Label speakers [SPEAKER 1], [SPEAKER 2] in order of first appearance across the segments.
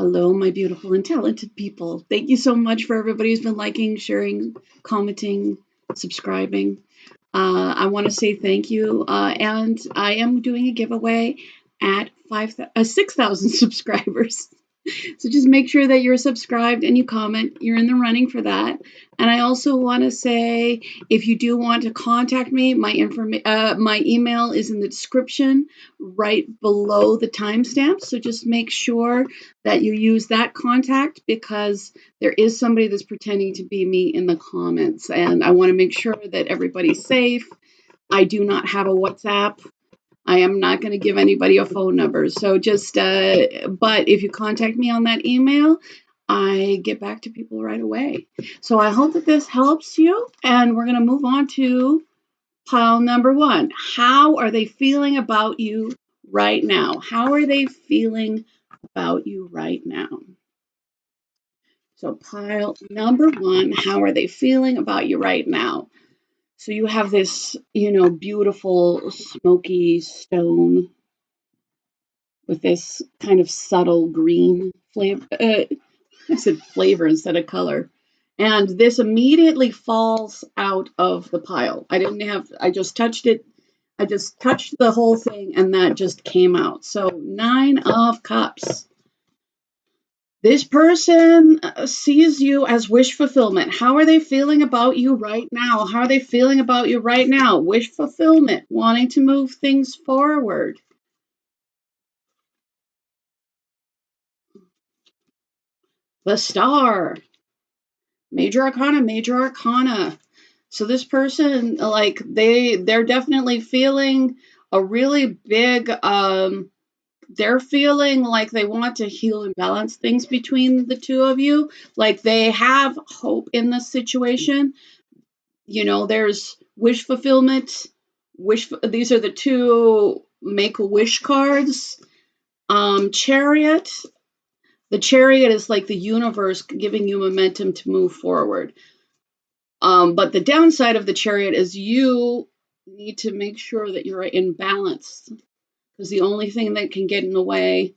[SPEAKER 1] Hello, my beautiful and talented people. Thank you so much for everybody who's been liking, sharing, commenting, subscribing. I want to say thank you. And I am doing a giveaway at 6,000 subscribers. So just make sure that you're subscribed and you comment. You're in the running for that. And I also want to say, if you do want to contact me, my email is in the description right below the timestamp. So just make sure that you use that contact, because there is somebody that's pretending to be me in the comments. And I want to make sure that everybody's safe. I do not have a WhatsApp. I am not going to give anybody a phone number. So just, but if you contact me on that email, I get back to people right away. So I hope that this helps you. And we're going to move on to pile number 1. How are they feeling about you right now? How are they feeling about you right now? So pile number 1, how are they feeling about you right now? So you have this, beautiful smoky stone with this kind of subtle green flavor. I said flavor instead of color. And this immediately falls out of the pile. I just touched it. I just touched the whole thing and that just came out. So 9 of Cups. This person sees you as wish fulfillment. How are they feeling about you right now? How are they feeling about you right now? Wish fulfillment, wanting to move things forward. The Star. Major Arcana, Major Arcana. So this person, like, they're definitely feeling a really big, they're feeling like they want to heal and balance things between the two of you. Like they have hope in this situation. There's wish fulfillment. These are the 2 Make-A-Wish cards. Chariot. The Chariot is like the universe giving you momentum to move forward. But the downside of the Chariot is you need to make sure that you're in balance, because the only thing that can get in the way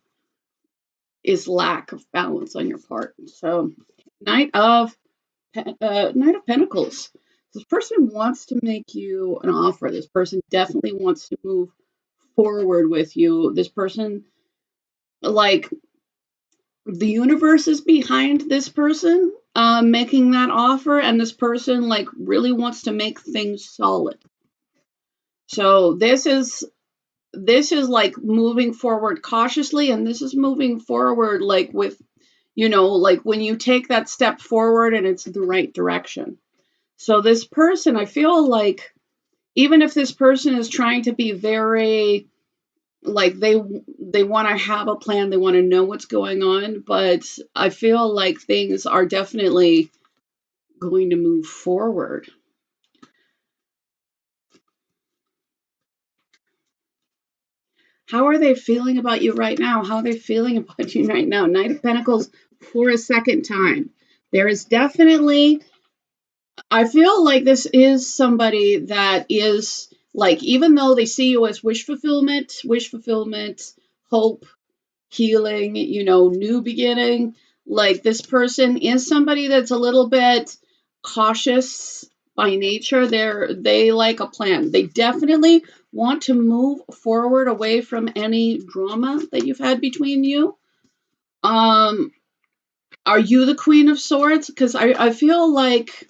[SPEAKER 1] is lack of balance on your part. So Knight of Pentacles. This person wants to make you an offer. This person definitely wants to move forward with you. This person, like, the universe is behind this person making that offer, and this person, like, really wants to make things solid. So this is like moving forward cautiously, and this is moving forward like with, like when you take that step forward and it's the right direction. So this person, I feel like, even if this person is trying to be very, like, they want to have a plan, they want to know what's going on, but I feel like things are definitely going to move forward. How are they feeling about you right now? How are they feeling about you right now? Knight of Pentacles for a second time. There is definitely, I feel like this is somebody that is, like, even though they see you as wish fulfillment, hope, healing, new beginning, like, this person is somebody that's a little bit cautious by nature. They like a plan. They definitely want to move forward away from any drama that you've had between you. Are you the Queen of Swords? Because I feel like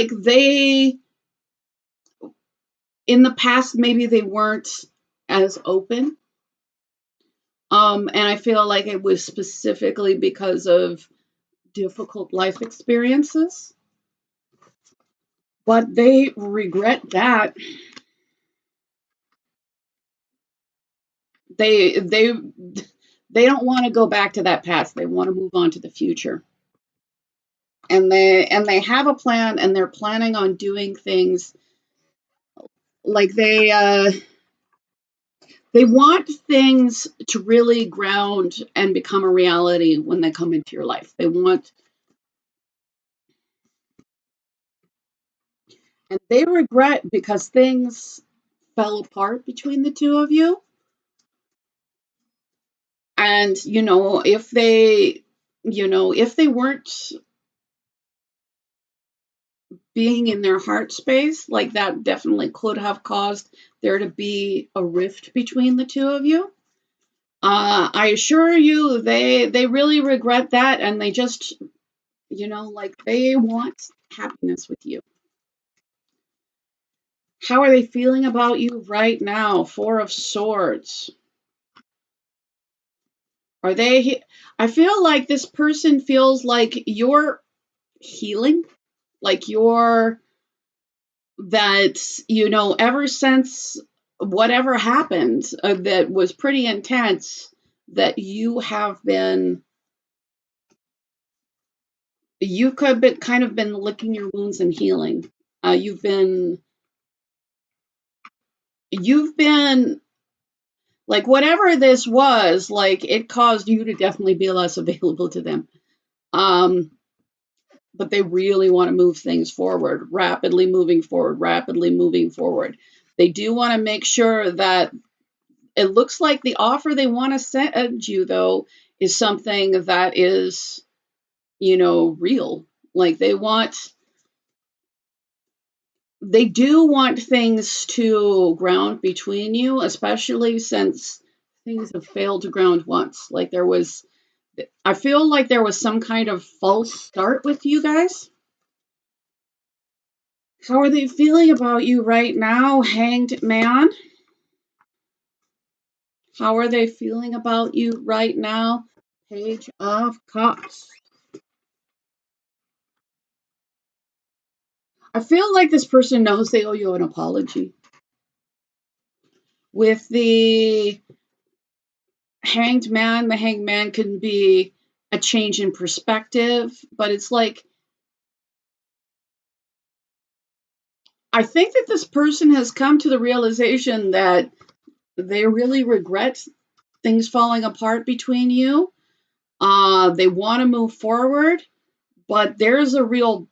[SPEAKER 1] they, in the past, maybe they weren't as open. And I feel like it was specifically because of difficult life experiences. But they regret that. They don't want to go back to that past. They want to move on to the future. And they have a plan, and they're planning on doing things like they want things to really ground and become a reality when they come into your life. And they regret because things fell apart between the two of you. And, if they weren't being in their heart space, like that definitely could have caused there to be a rift between the two of you. I assure you, they really regret that, and they just, like they want happiness with you. How are they feeling about you right now? Four of Swords. Are they? I feel like this person feels like you're healing, like you're that, ever since whatever happened that was pretty intense, that you could have been kind of been licking your wounds and healing. You've been like, whatever this was, like it caused you to definitely be less available to them. Um, but they really want to move things forward, rapidly moving forward, rapidly moving forward. They do want to make sure that it looks like the offer they want to send you, though, is something that is, real. Like they do want things to ground between you, especially since things have failed to ground once. I feel like there was some kind of false start with you guys. How are they feeling about you right now, Hanged Man? How are they feeling about you right now, Page of Cups? I feel like this person knows they owe you an apology. With the the hanged man can be a change in perspective, but it's like, I think that this person has come to the realization that they really regret things falling apart between you. They want to move forward, but there's a real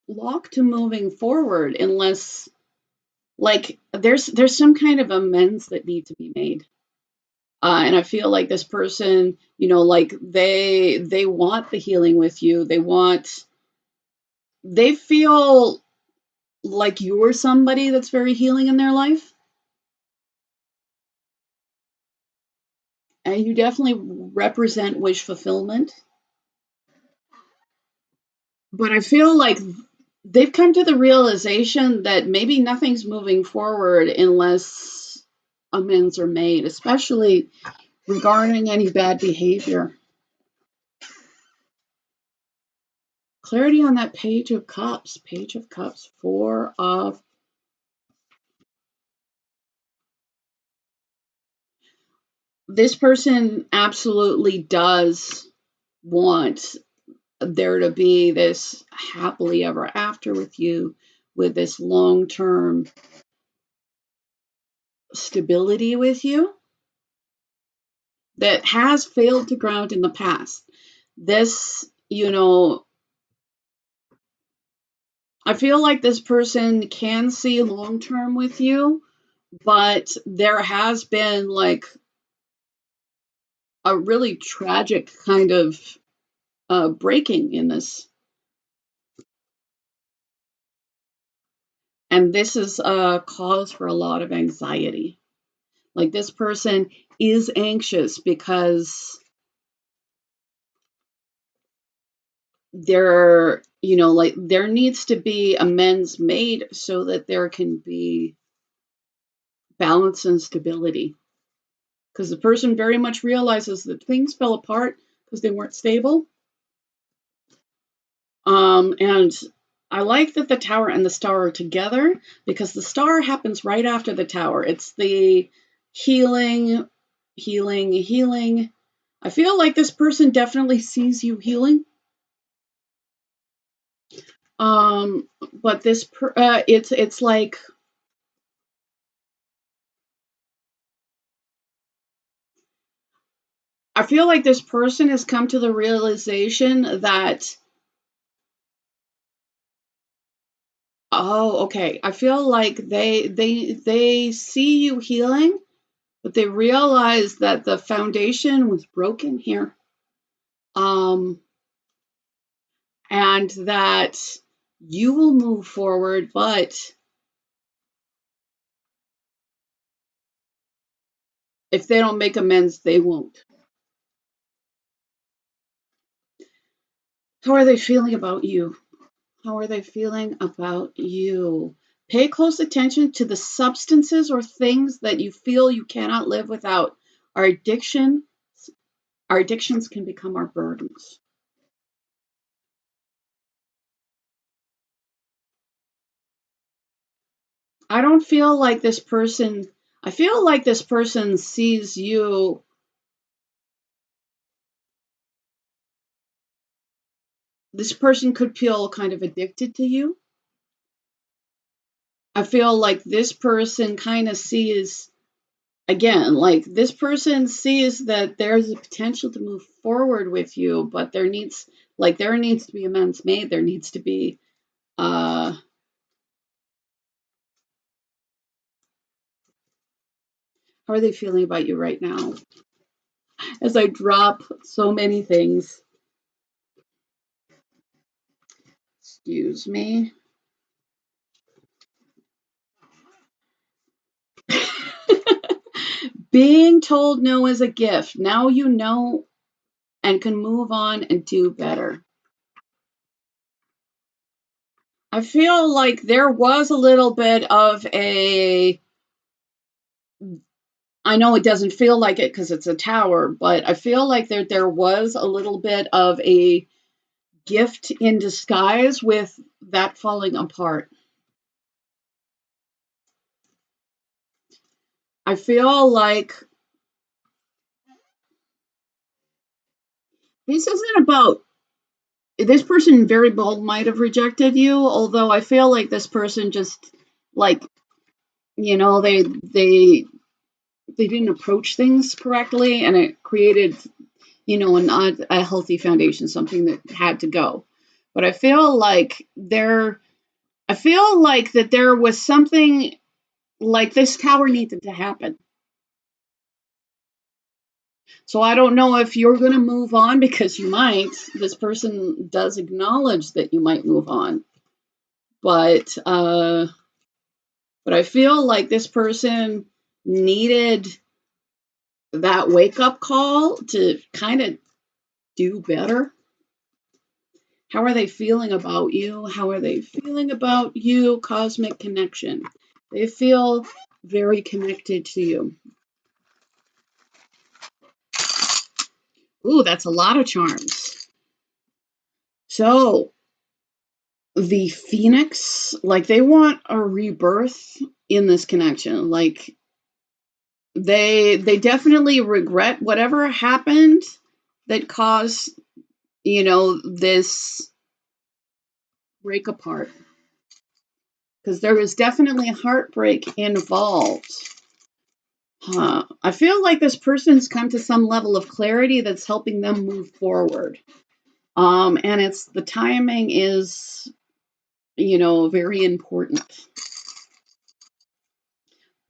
[SPEAKER 1] lock to moving forward unless, like, there's some kind of amends that need to be made. And I feel like this person, like they want the healing with you. They feel like you're somebody that's very healing in their life. And you definitely represent wish fulfillment. But I feel like they've come to the realization that maybe nothing's moving forward unless amends are made, especially regarding any bad behavior. Clarity on that Page of Cups. Page of Cups, Four of. This person absolutely does want there to be this happily ever after with you, with this long term stability with you that has failed to ground in the past. This, I feel like this person can see long term with you, but there has been like a really tragic kind of breaking in this. And this is a cause for a lot of anxiety. Like, this person is anxious because there needs to be amends made so that there can be balance and stability. Because the person very much realizes that things fell apart because they weren't stable. And I like that the tower and the star are together, because the star happens right after the tower. It's the healing, healing, healing. I feel like this person definitely sees you healing. But it's like, I feel like this person has come to the realization that, oh, okay. I feel like they see you healing, But they realize that the foundation was broken here. Um, and that you will move forward, but if they don't make amends, they won't. How are they feeling about you? How are they feeling about you? Pay close attention to the substances or things that you feel you cannot live without. Our addiction, our addictions can become our burdens. I don't feel like this person, I feel like this person sees you, this person could feel kind of addicted to you. I feel like this person kind of sees, again, like this person sees that there's a potential to move forward with you, but there needs to be amends made. There needs to be, uh, how are they feeling about you right now? As I drop so many things, excuse me. Being told no is a gift. Now you know and can move on and do better. I feel like there was a little bit of a, I know it doesn't feel like it because it's a tower, but I feel like there was a little bit of a gift in disguise with that falling apart. I feel like this isn't about, this person very bold might have rejected you, although I feel like this person just, like, you know, they didn't approach things correctly, and it created, you know, not a healthy foundation, something that had to go. But I feel like that there was something, like this tower needed to happen. So I don't know if you're going to move on, because you might. This person does acknowledge that you might move on, but I feel like this person needed that wake up call to kind of do better. How are they feeling about you? How are they feeling about you? Cosmic connection. They feel very connected to you. Ooh, that's a lot of charms. So the Phoenix, like they want a rebirth in this connection. Like they definitely regret whatever happened that caused, you know, this break apart. Because there was definitely a heartbreak involved. I feel like this person's come to some level of clarity that's helping them move forward. And it's the timing is, you know, very important.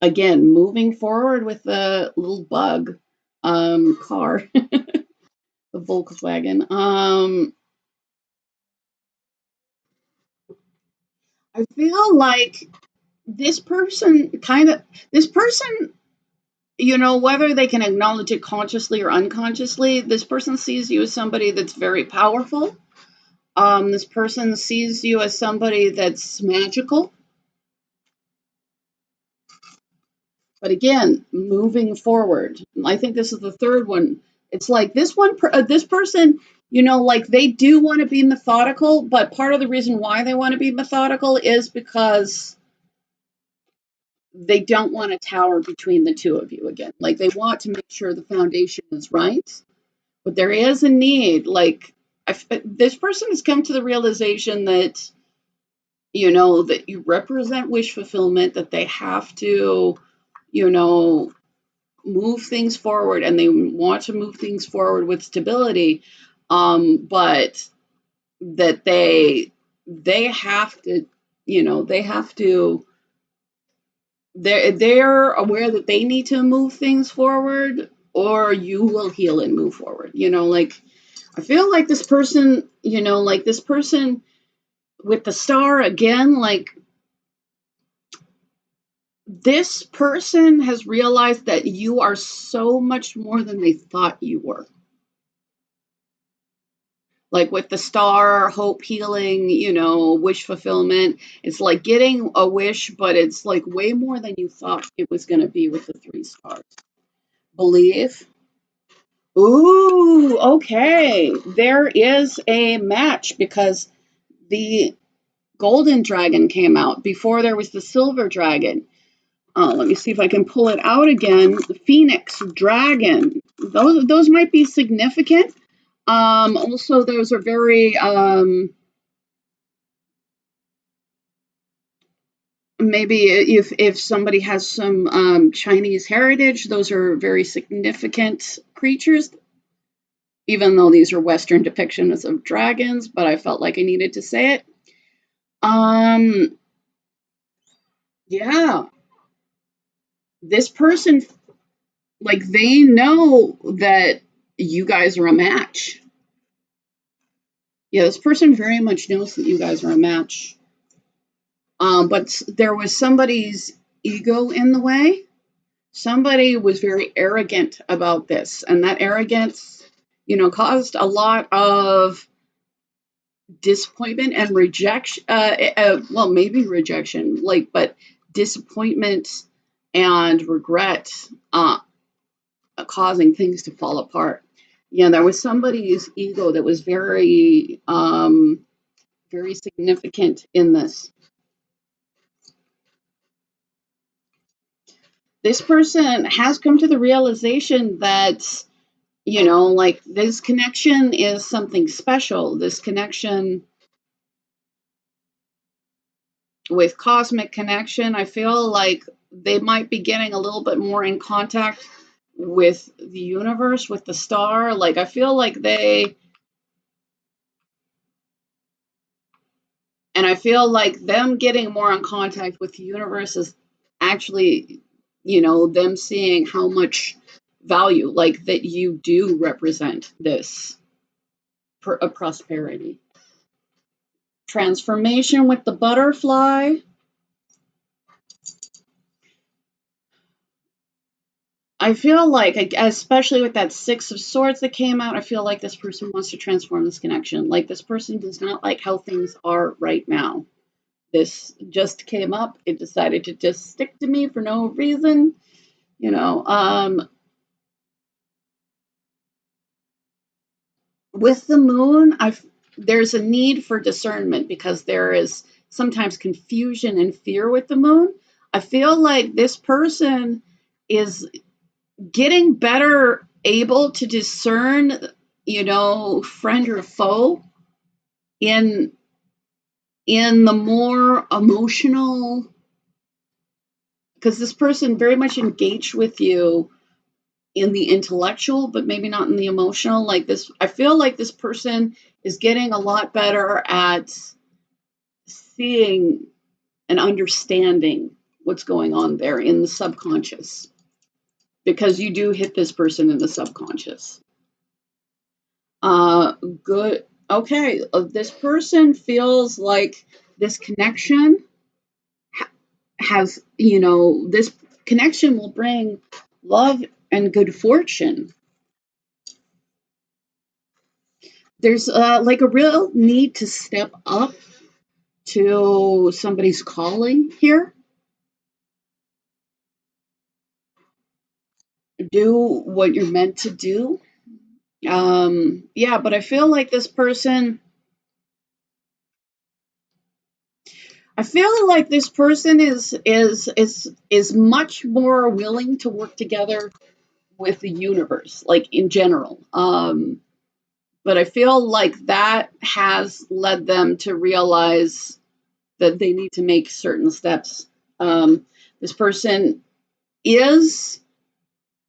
[SPEAKER 1] Again, moving forward with the little bug car, the Volkswagen. I feel like this person kind of, this person, you know, whether they can acknowledge it consciously or unconsciously, this person sees you as somebody that's very powerful. This person sees you as somebody that's magical. But again, moving forward, I think this is the third one. It's like this person, you know, like they do want to be methodical, but part of the reason why they want to be methodical is because they don't want a tower between the two of you again. Like they want to make sure the foundation is right, but there is a need. Like this person has come to the realization that, you know, that you represent wish fulfillment, that they have to, you know, move things forward, and they want to move things forward with stability, but that they have to, you know, they have to they're aware that they need to move things forward, or you will heal and move forward. Like I feel like this person, like this person with the star again, like this person has realized that you are so much more than they thought you were. Like with the star, hope, healing, wish fulfillment. It's like getting a wish, but it's like way more than you thought it was going to be with the 3 stars. Believe. Ooh, okay. There is a match because the golden dragon came out before there was the silver dragon. Let me see if I can pull it out again. The phoenix dragon. Those might be significant. Also, those are very maybe if somebody has some Chinese heritage, those are very significant creatures. Even though these are Western depictions of dragons, but I felt like I needed to say it. Um, yeah, this person, like, they know that you guys are a match. Yeah, this person very much knows that you guys are a match. But there was somebody's ego in the way. Somebody was very arrogant about this, and that arrogance, caused a lot of disappointment and rejection. Well, maybe rejection, but disappointment and regret, causing things to fall apart. Yeah, there was somebody's ego that was very, very significant in this. This person has come to the realization that, like this connection is something special. This connection with cosmic connection, I feel like they might be getting a little bit more in contact with the universe, with the star. Like, I feel like I feel like them getting more in contact with the universe is actually, them seeing how much value, like, that you do represent this a prosperity. Transformation with the butterfly. I feel like, especially with that 6 of Swords that came out, I feel like this person wants to transform this connection. Like, this person does not like how things are right now. This just came up. It decided to just stick to me for no reason. You know, with the moon, there's a need for discernment because there is sometimes confusion and fear with the moon. I feel like this person is getting better able to discern, friend or foe in the more emotional, because this person very much engaged with you in the intellectual but maybe not in the emotional. Like this, I feel like this person is getting a lot better at seeing and understanding what's going on there in the subconscious, because you do hit this person in the subconscious. Good. Okay. This person feels like this connection has, this connection will bring love and good fortune. There's like a real need to step up to somebody's calling here. Do what you're meant to do. Yeah, but I feel like this person, I feel like this person is much more willing to work together with the universe, like in general. But I feel like that has led them to realize that they need to make certain steps. This person is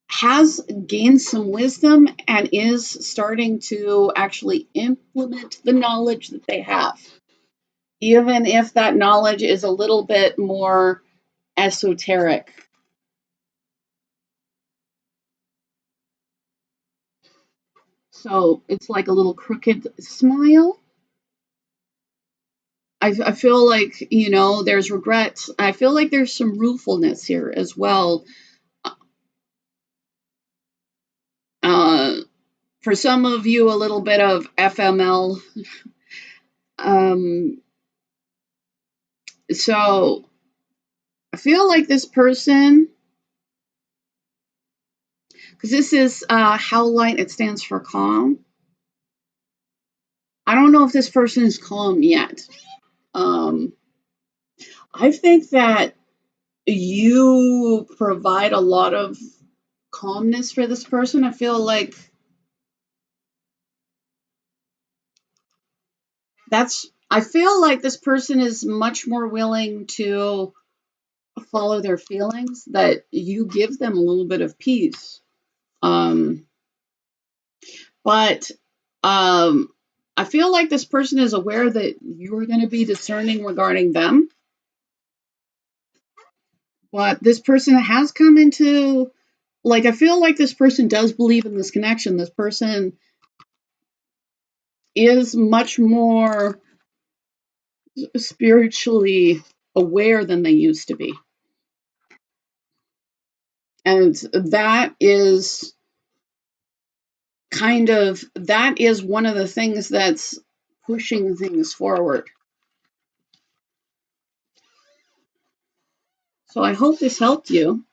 [SPEAKER 1] has gained some wisdom and is starting to actually implement the knowledge that they have, even if that knowledge is a little bit more esoteric. So it's like a little crooked smile. I feel like, there's regret. I feel like there's some ruefulness here as well. Uh, for some of you, a little bit of FML. Um, so I feel like this person, because this is Howlite, it stands for calm. I don't know if this person is calm yet. Um, I think that you provide a lot of calmness for this person. I feel like this person is much more willing to follow their feelings, that you give them a little bit of peace. But I feel like this person is aware that you're going to be discerning regarding them. But this person has come into, like, I feel like this person does believe in this connection. This person is much more spiritually aware than they used to be. And that is one of the things that's pushing things forward. So I hope this helped you.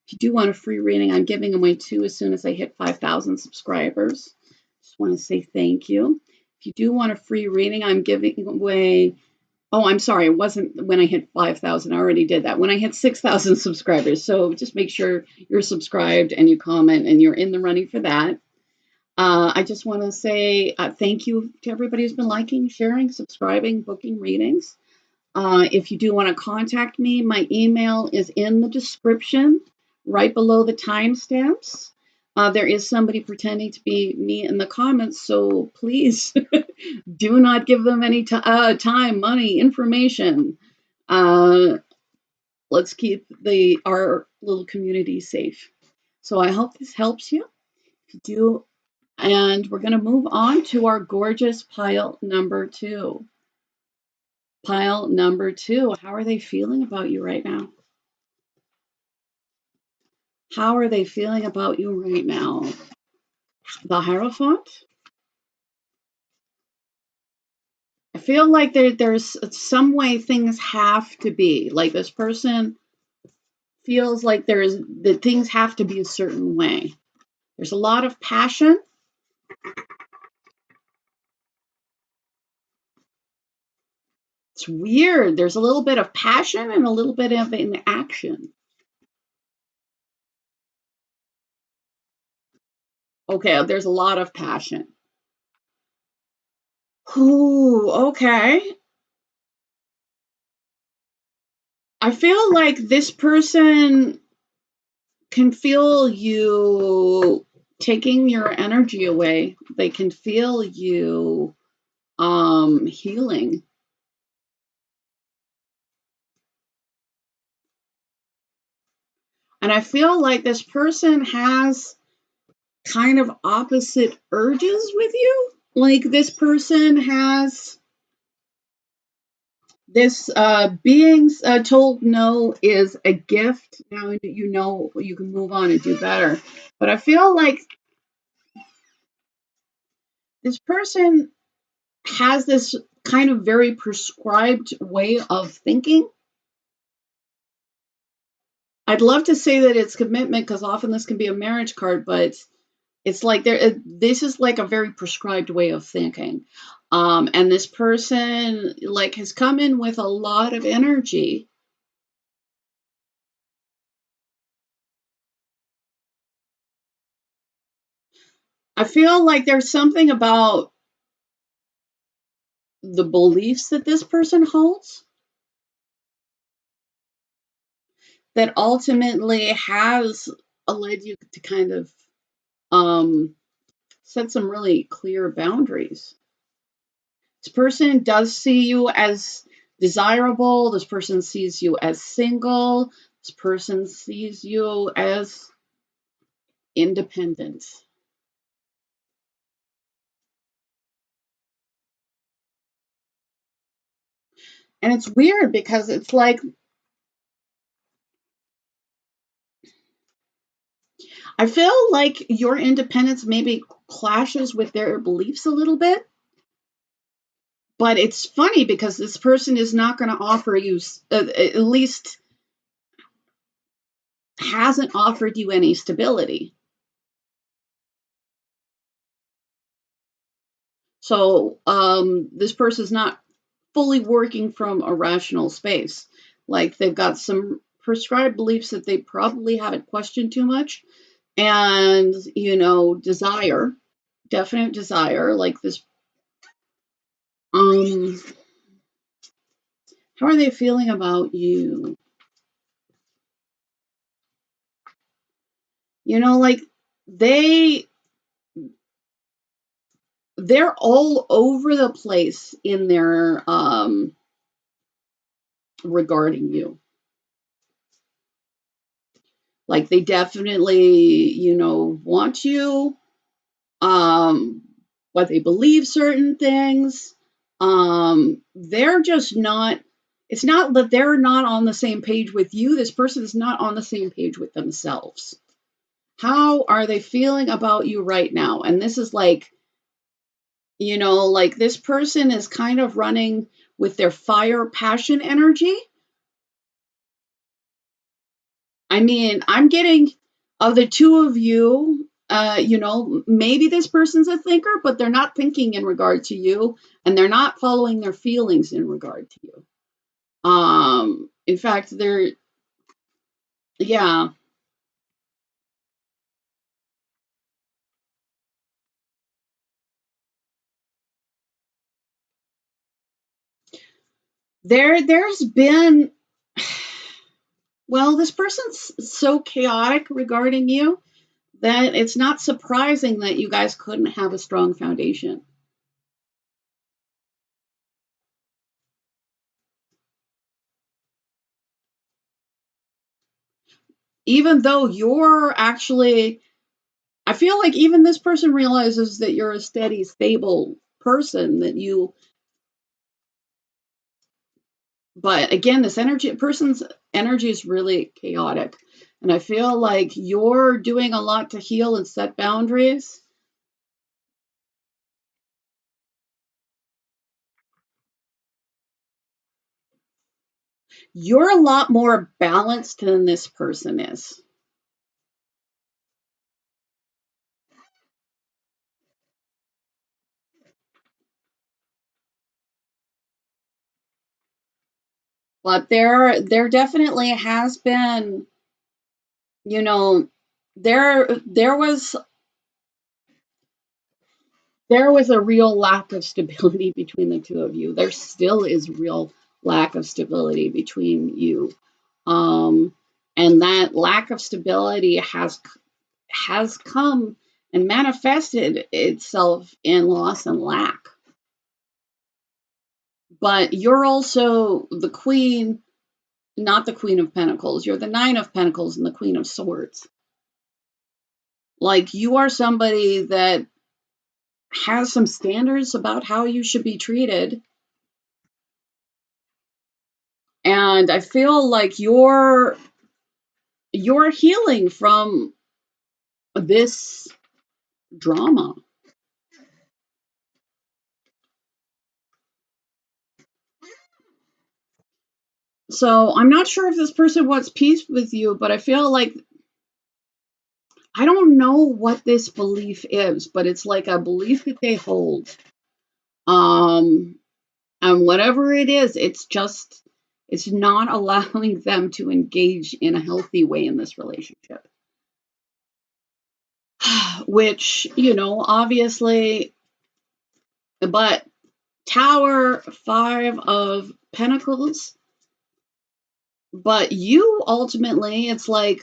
[SPEAKER 1] If you do want a free reading, I'm giving away 2 as soon as I hit 5,000 subscribers. Just want to say thank you. If you do want a free reading, I'm giving away, oh, I'm sorry, it wasn't when I hit 5,000. I already did that. When I hit 6,000 subscribers. So just make sure you're subscribed and you comment and you're in the running for that. I just want to say thank you to everybody who's been liking, sharing, subscribing, booking readings. If you do want to contact me, my email is in the description right below the timestamps. There is somebody pretending to be me in the comments, so please do not give them any time, money, information. Let's keep our little community safe. So I hope this helps you. If you do, and we're going to move on to our gorgeous pile number 2. Pile number 2. How are they feeling about you right now? How are they feeling about you right now? The Hierophant? I feel like there's some way things have to be. Like this person feels like that things have to be a certain way. There's a lot of passion. It's weird. There's a little bit of passion and a little bit of inaction. Okay, there's a lot of passion. Ooh, okay. I feel like this person can feel you taking your energy away. They can feel you healing. And I feel like this person has kind of opposite urges with you. Like this person has this being told no is a gift. Now you know you can move on and do better. But I feel like this person has this kind of very prescribed way of thinking. I'd love to say that it's commitment because often this can be a marriage card, but it's like this is like a very prescribed way of thinking. And this person like has come in with a lot of energy. I feel like there's something about the beliefs that this person holds that ultimately has led you to kind of um, set some really clear boundaries. This person does see you as desirable. This person sees you as single. This person sees you as independent. And it's weird because it's like, I feel like your independence maybe clashes with their beliefs a little bit. But it's funny because this person is not going to offer you, at least hasn't offered you any stability. So this person is not fully working from a rational space. Like they've got some prescribed beliefs that they probably haven't questioned too much. And, desire, definite desire, like this. Um, how are they feeling about you? Like they they're all over the place in their regarding you. Like they definitely, want you, um, but they believe certain things. They're just not, it's not that they're not on the same page with you. This person is not on the same page with themselves. How are they feeling about you right now? And this is like, like this person is kind of running with their fire passion energy. I mean, I'm getting of the two of you, maybe this person's a thinker, but they're not thinking in regard to you, and they're not following their feelings in regard to you. In fact, yeah, there's been, well, this person's so chaotic regarding you that it's not surprising that you guys couldn't have a strong foundation. Even though you're actually, I feel like even this person realizes that you're a steady, stable person, but again, this person's energy is really chaotic. And I feel like you're doing a lot to heal and set boundaries. You're a lot more balanced than this person is. But there definitely has been, you know, there was a real lack of stability between the two of you. There still is real lack of stability between you. Um, and that lack of stability has come and manifested itself in loss and lack. But you're also the queen, not the Queen of Pentacles. You're the Nine of Pentacles and the Queen of Swords. Like you are somebody that has some standards about how you should be treated. And I feel like you're healing from this drama. So I'm not sure if this person wants peace with you, but I feel like I don't know what this belief is, but it's like a belief that they hold. Um, and whatever it is, it's not allowing them to engage in a healthy way in this relationship. Which, obviously, but Tower, Five of Pentacles, but you ultimately, it's like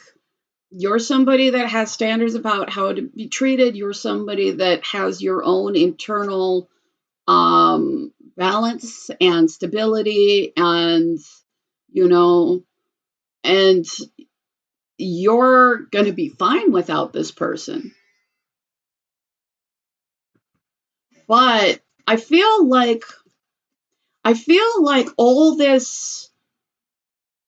[SPEAKER 1] you're somebody that has standards about how to be treated. You're somebody that has your own internal balance and stability, and you know And you're going to be fine without this person. But I feel like all this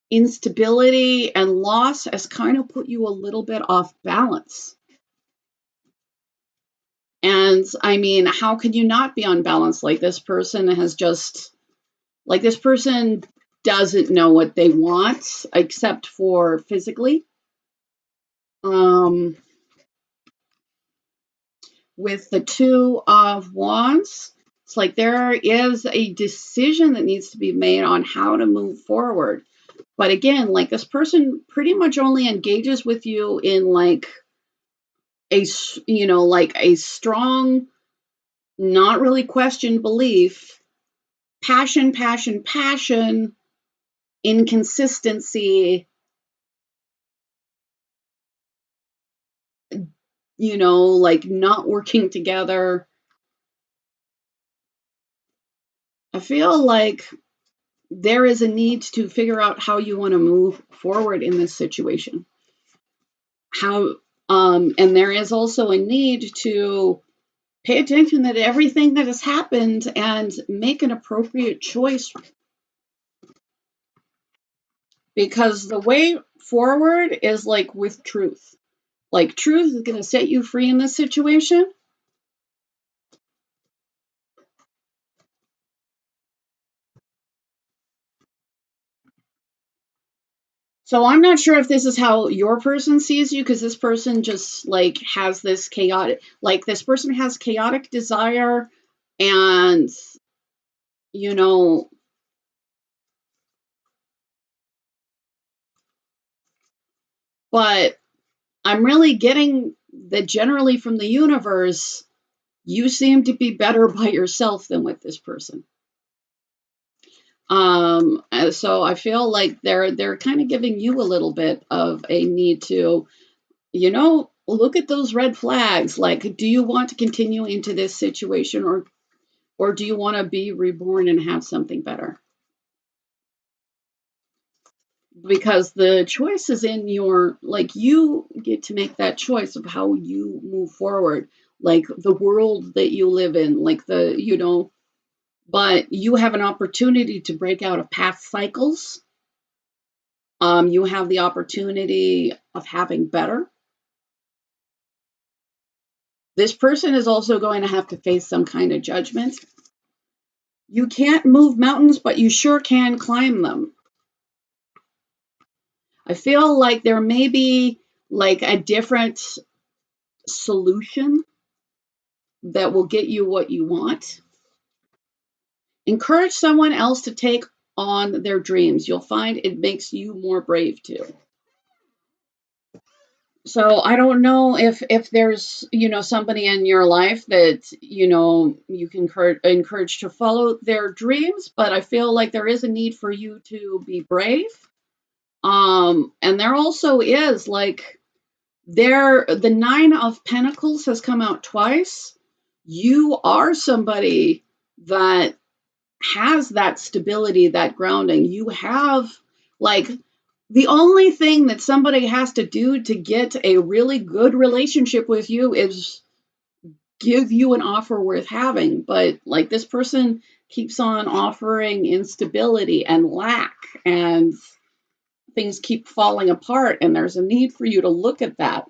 [SPEAKER 1] instability and loss has kind of put you a little bit off balance. And I mean, how can you not be on balance? This person doesn't know what they want except for physically. Um, with the Two of Wands, it's like there is a decision that needs to be made on how to move forward. But again, like this person pretty much only engages with you in like a strong, not really questioned belief, passion, passion, passion, inconsistency, like not working together. I feel like there is a need to figure out how you want to move forward in this situation. And there is also a need to pay attention to everything that has happened and make an appropriate choice, because the way forward is like with truth. Like truth is going to set you free in this situation. So I'm not sure if this is how your person sees you, because this person just like has this chaotic, like this person has chaotic desire, and you know, but I'm really getting that generally from the universe, you seem to be better by yourself than with this person. So I feel like they're kind of giving you a little bit of a need to, look at those red flags. Like, do you want to continue into this situation, or do you want to be reborn and have something better? Because the choice is in you get to make that choice of how you move forward, like the world that you live in, but you have an opportunity to break out of past cycles. You have the opportunity of having better. This person is also going to have to face some kind of judgment. You can't move mountains, but you sure can climb them. I feel like there may be like a different solution that will get you what you want. Encourage someone else to take on their dreams. You'll find it makes you more brave too. So I don't know if there's somebody in your life that you can encourage to follow their dreams, but I feel like there is a need for you to be brave. And there also is like the Nine of Pentacles has come out twice. You are somebody that has that stability, that grounding. You have like the only thing that somebody has to do to get a really good relationship with you is give you an offer worth having. But like this person keeps on offering instability and lack, and things keep falling apart, and there's a need for you to look at that.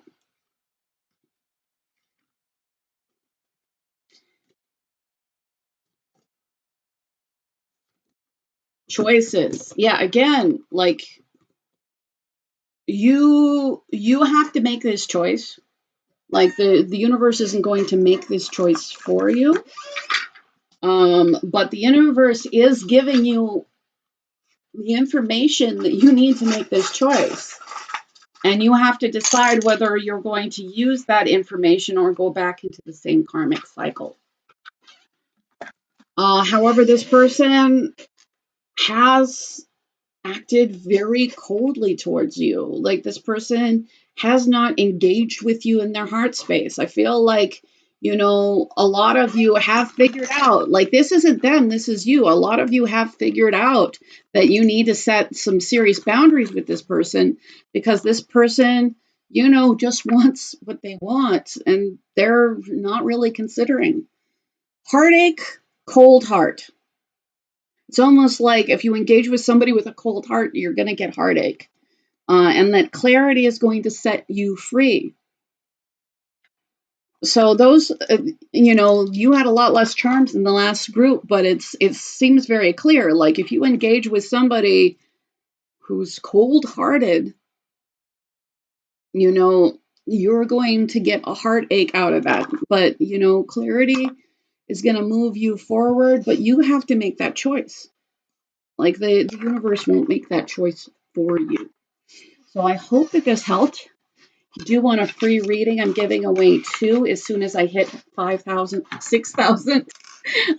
[SPEAKER 1] Choices. Yeah, again, like you have to make this choice. Like the universe isn't going to make this choice for you. But the universe is giving you the information that you need to make this choice. And you have to decide whether you're going to use that information or go back into the same karmic cycle. However, this person has acted very coldly towards you. Like this person has not engaged with you in their heart space. I feel like A lot of you have figured out, like, this isn't them, this is you. A lot of you have figured out that you need to set some serious boundaries with this person, because this person, just wants what they want and they're not really considering. Heartache, cold heart. It's almost like if you engage with somebody with a cold heart, you're going to get heartache. And that clarity is going to set you free. So those, you had a lot less charms in the last group, but it seems very clear. Like, if you engage with somebody who's cold-hearted, you're going to get a heartache out of that. But, clarity is going to move you forward, but you have to make that choice. Like, the universe won't make that choice for you. So I hope that this helped. If you do want a free reading, I'm giving away 2 as soon as I hit 5,000, 6,000.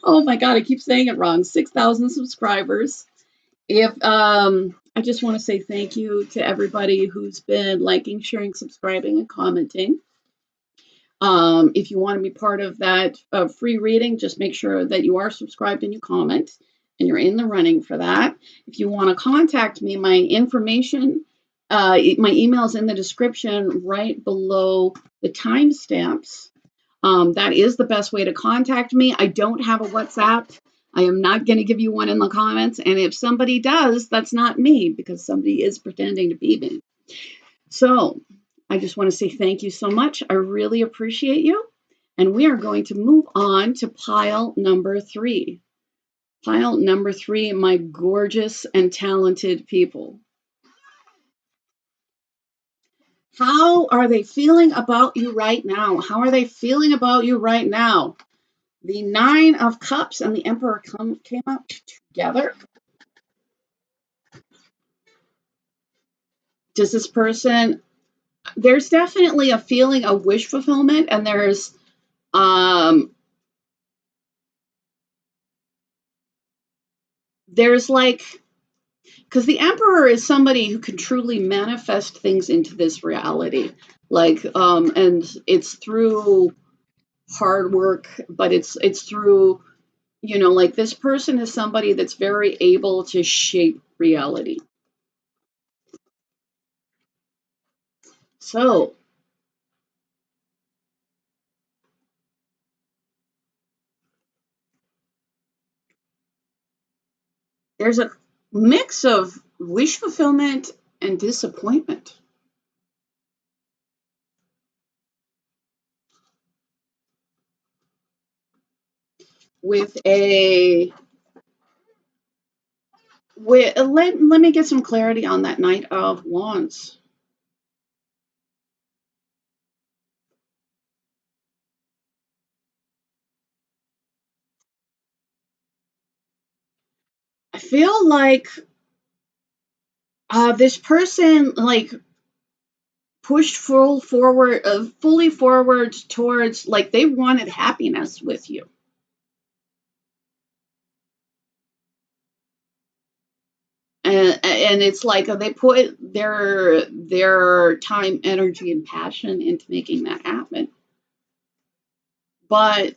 [SPEAKER 1] Oh my God, I keep saying it wrong. 6,000 subscribers. I just want to say thank you to everybody who's been liking, sharing, subscribing, and commenting. If you want to be part of that free reading, just make sure that you are subscribed and you comment, and you're in the running for that. If you want to contact me, my information, my email's in the description right below the timestamps. That is the best way to contact me. I don't have a WhatsApp. I am not going to give you one in the comments. And if somebody does, that's not me, because somebody is pretending to be me. So I just want to say thank you so much. I really appreciate you. And we are going to move on to pile number 3. Pile number 3, my gorgeous and talented people. How are they feeling about you right now? How are they feeling about you right now? The 9 of Cups and the Emperor came out together. Does this person, there's definitely a feeling of wish fulfillment, and there's like, because the Emperor is somebody who can truly manifest things into this reality. Like, and it's through hard work, but it's through, like, this person is somebody that's very able to shape reality. So there's a mix of wish fulfillment and disappointment. With let me get some clarity on that Knight of Wands. I feel like this person, like, pushed fully forward towards, like, they wanted happiness with you. And it's like they put their time, energy, and passion into making that happen. But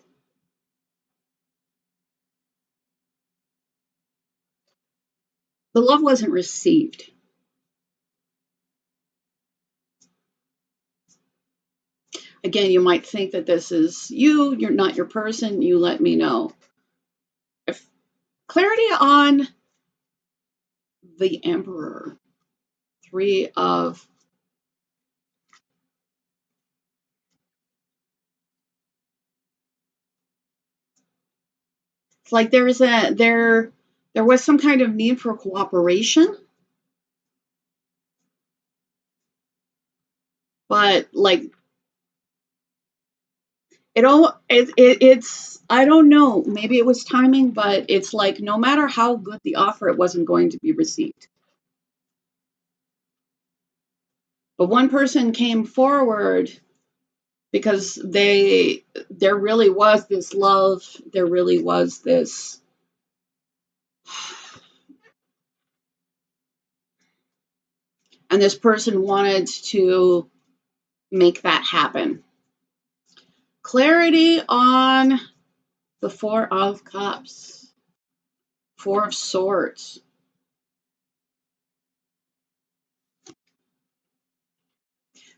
[SPEAKER 1] the love wasn't received. Again, you might think that this is you're not your person, you let me know. If clarity on the Emperor, 3 of, it's like there was some kind of need for cooperation, but like it's, I don't know, maybe it was timing, but it's like no matter how good the offer, it wasn't going to be received. But one person came forward because there really was this love, there really was this, and this person wanted to make that happen. Clarity on the Four of Cups, Four of Swords.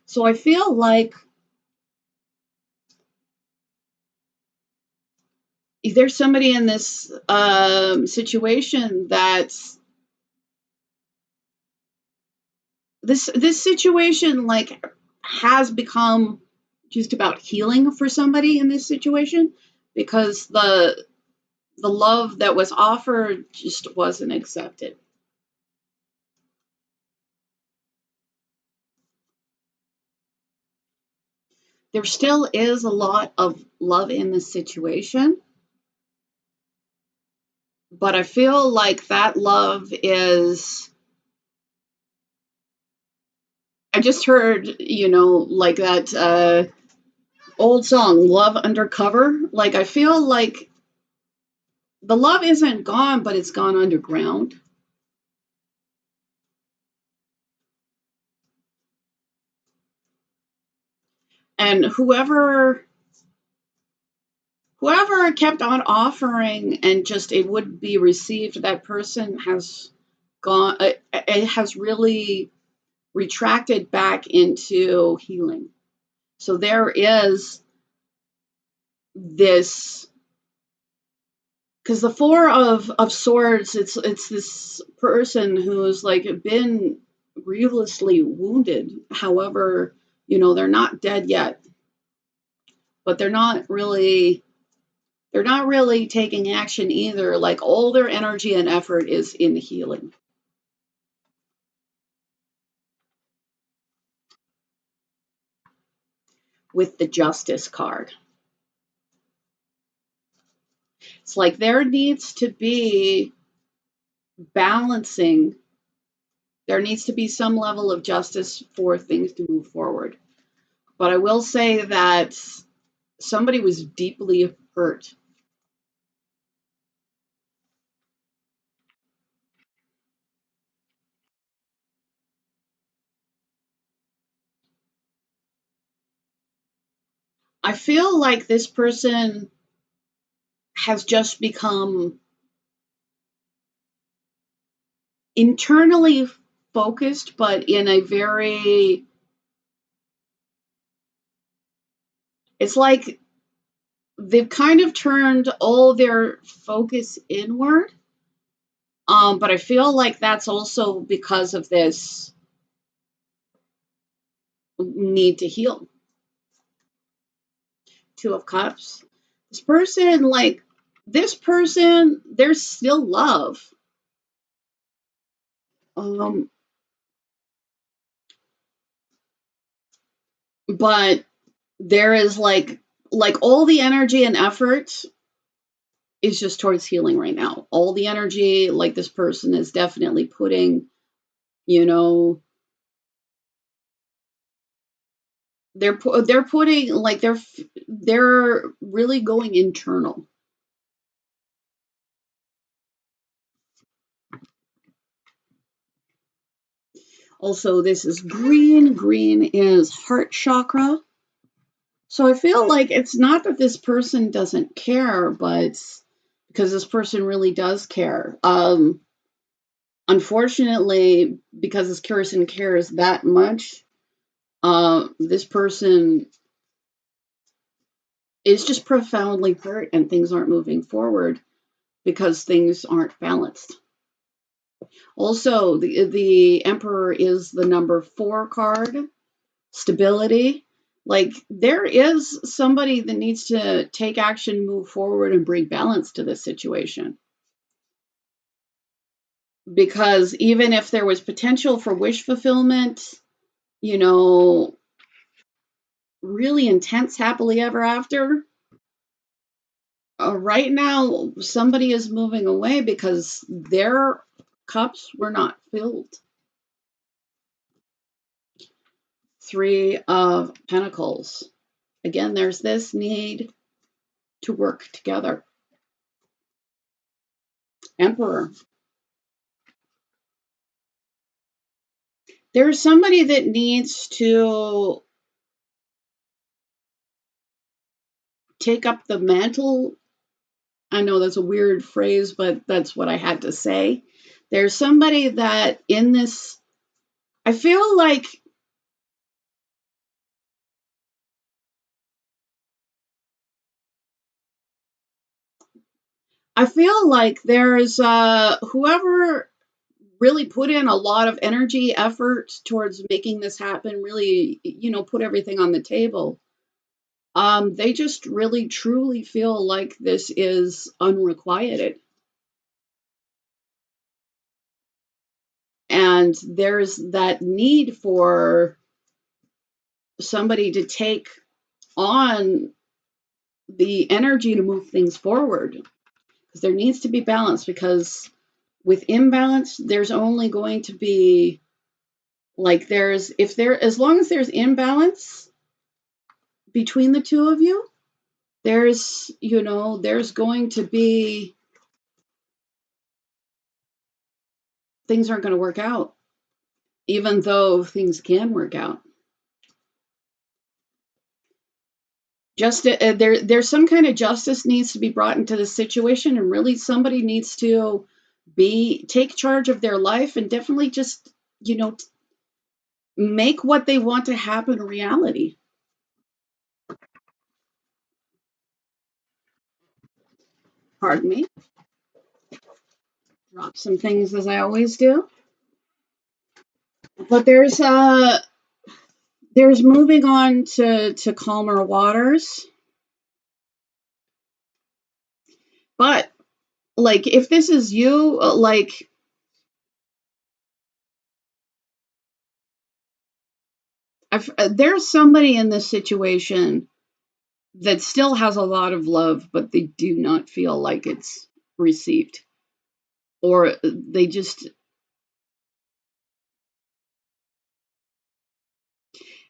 [SPEAKER 1] So I feel like there's somebody in this situation that's this situation like has become just about healing for somebody in this situation because the love that was offered just wasn't accepted. There still is a lot of love in this situation, but I feel like that love is. I just heard, like that old song, Love Undercover. Like, I feel like the love isn't gone, but it's gone underground. And whoever kept on offering and just it would be received, that person has gone, it has really retracted back into healing. So there is this, because the Four of Swords, it's this person who's like been grievously wounded. However, they're not dead yet, but they're not really taking action either. Like all their energy and effort is in healing. With the Justice card, it's like there needs to be balancing. There needs to be some level of justice for things to move forward. But I will say that somebody was deeply hurt. I feel like this person has just become internally focused, but in a very, it's like they've kind of turned all their focus inward. But I feel like that's also because of this need to heal. Two of Cups. This person, there's still love. Um, but there is like all the energy and effort is just towards healing right now. All the energy, like this person is definitely putting, you know, they're putting like they're really going internal. Also, this is green. Green is heart chakra. So I feel like it's not that this person doesn't care, but because this person really does care. Unfortunately, because this person cares that much, this person is just profoundly hurt and things aren't moving forward because things aren't balanced. Also, the Emperor is the number 4 card, stability. Like there is somebody that needs to take action, move forward, and bring balance to this situation. Because even if there was potential for wish fulfillment, you know, really intense happily ever after, right now somebody is moving away because their cups were not filled. 3 of Pentacles. Again, there's this need to work together. Emperor. There's somebody that needs to take up the mantle. I know that's a weird phrase, but that's what I had to say. There's somebody that in this, I feel like there's whoever really put in a lot of energy, effort towards making this happen, really, put everything on the table. They just really truly feel like this is unrequited. And there's that need for somebody to take on the energy to move things forward. Because there needs to be balance, because with imbalance, there's only going to be as long as there's imbalance between the two of you, there's going to be, things aren't going to work out, even though things can work out. There's some kind of justice needs to be brought into the situation, and really somebody needs to take charge of their life and definitely just, make what they want to happen a reality. Pardon me. Drop some things as I always do. But there's moving on to calmer waters. But like, if this is you, there's somebody in this situation that still has a lot of love, but they do not feel like it's received, or they just,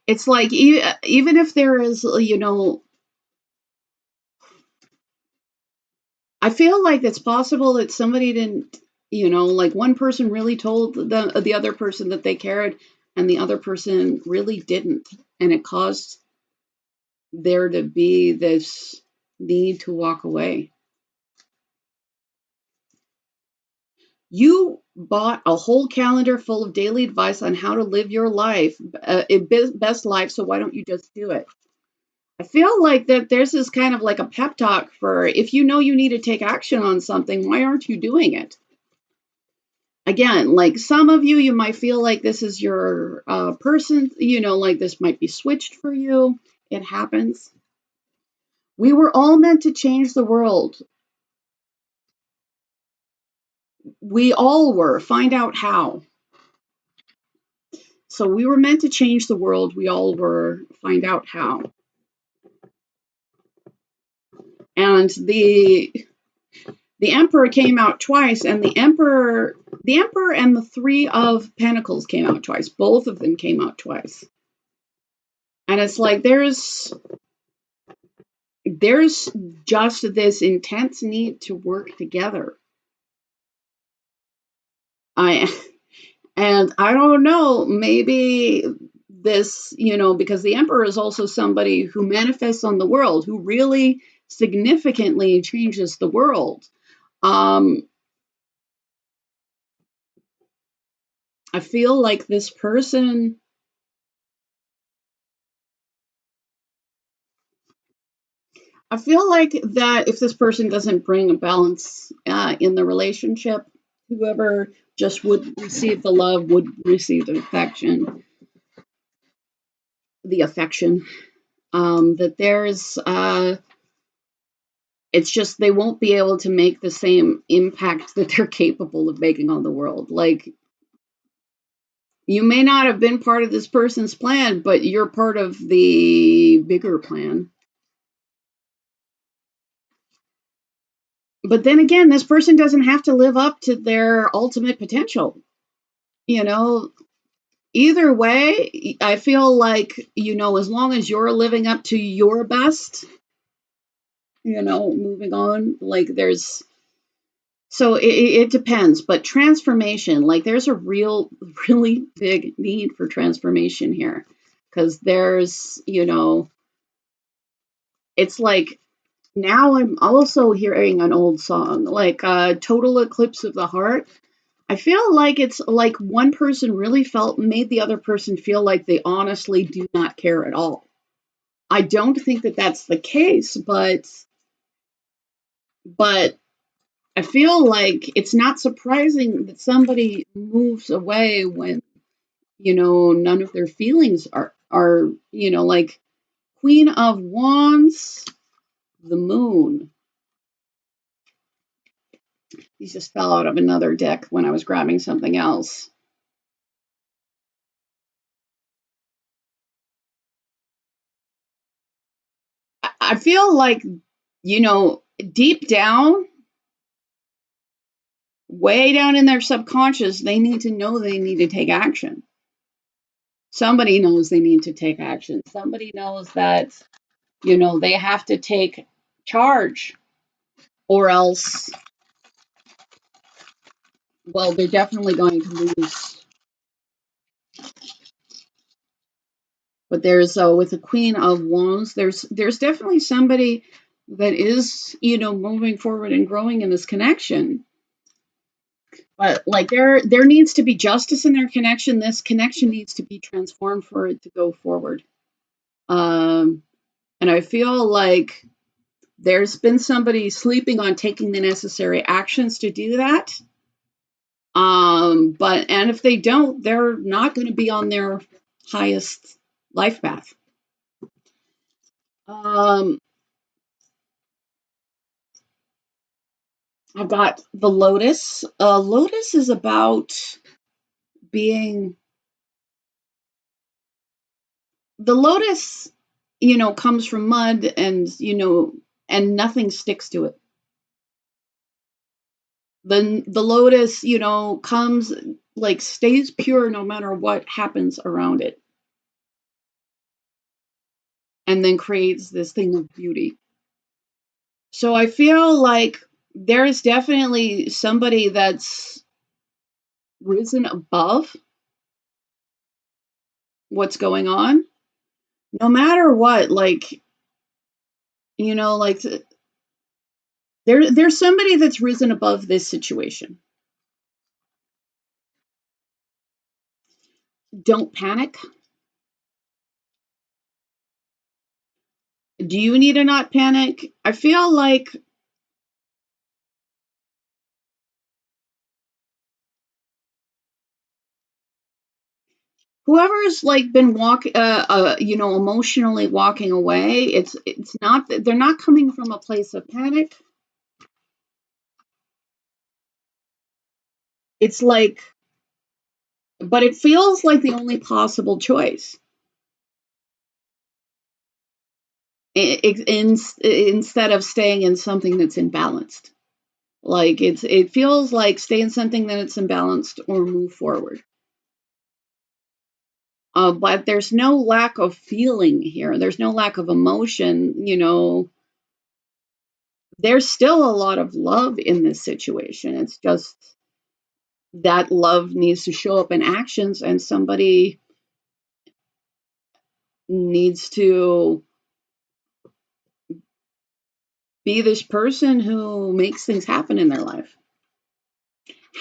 [SPEAKER 1] it's like, even if there is, I feel like it's possible that somebody didn't, like one person really told the other person that they cared, and the other person really didn't, and it caused there to be this need to walk away. You bought a whole calendar full of daily advice on how to live your life, best life, so why don't you just do it? I feel like that there's this kind of like a pep talk for, if you know you need to take action on something, why aren't you doing it? Again, like some of you might feel like this is your person, like this might be switched for you. It happens. We were all meant to change the world. We all were. Find out how. So we were meant to change the world. We all were. Find out how. And the Emperor came out twice, and the Emperor and the Three of Pentacles came out twice. Both of them came out twice. And it's like there's just this intense need to work together. And I don't know, maybe this, because the Emperor is also somebody who manifests on the world, who really significantly changes the world. I feel like this person, I feel like that if this person doesn't bring a balance in the relationship, whoever just would receive the love would receive the affection. That there's, it's just they won't be able to make the same impact that they're capable of making on the world. Like, you may not have been part of this person's plan, but you're part of the bigger plan. But then again, this person doesn't have to live up to their ultimate potential. Either way, I feel like, as long as you're living up to your best, moving on, like there's, so it depends, but transformation, like there's a really big need for transformation here, because there's, it's like now I'm also hearing an old song, like Total Eclipse of the Heart. I feel like it's like one person really made the other person feel like they honestly do not care at all. I don't think that that's the case, but I feel like it's not surprising that somebody moves away when, none of their feelings are, like Queen of Wands, the Moon. These just fell out of another deck when I was grabbing something else. I feel like, deep down, way down in their subconscious, they need to know they need to take action. Somebody knows they need to take action. Somebody knows that, they have to take charge, or else, well, they're definitely going to lose. But there's with the Queen of Wands, there's definitely somebody that is, moving forward and growing in this connection. But like there needs to be justice in their connection. This connection needs to be transformed for it to go forward. Um, and I feel like there's been somebody sleeping on taking the necessary actions to do that. And if they don't, they're not going to be on their highest life path. Um, I've got the Lotus. Lotus is about being the Lotus, comes from mud and nothing sticks to it. The Lotus, comes like stays pure no matter what happens around it, and then creates this thing of beauty. So I feel like there is definitely somebody that's risen above what's going on, no matter what. Like, like there's somebody that's risen above this situation. Don't panic. Do you need to not panic? I feel like whoever's like been emotionally walking away, it's not, they're not coming from a place of panic. It's like, but it feels like the only possible choice. Instead of staying in something that's imbalanced, like it feels like stay in something that's imbalanced or move forward. But there's no lack of feeling here. There's no lack of emotion. There's still a lot of love in this situation. It's just that love needs to show up in actions, and somebody needs to be this person who makes things happen in their life.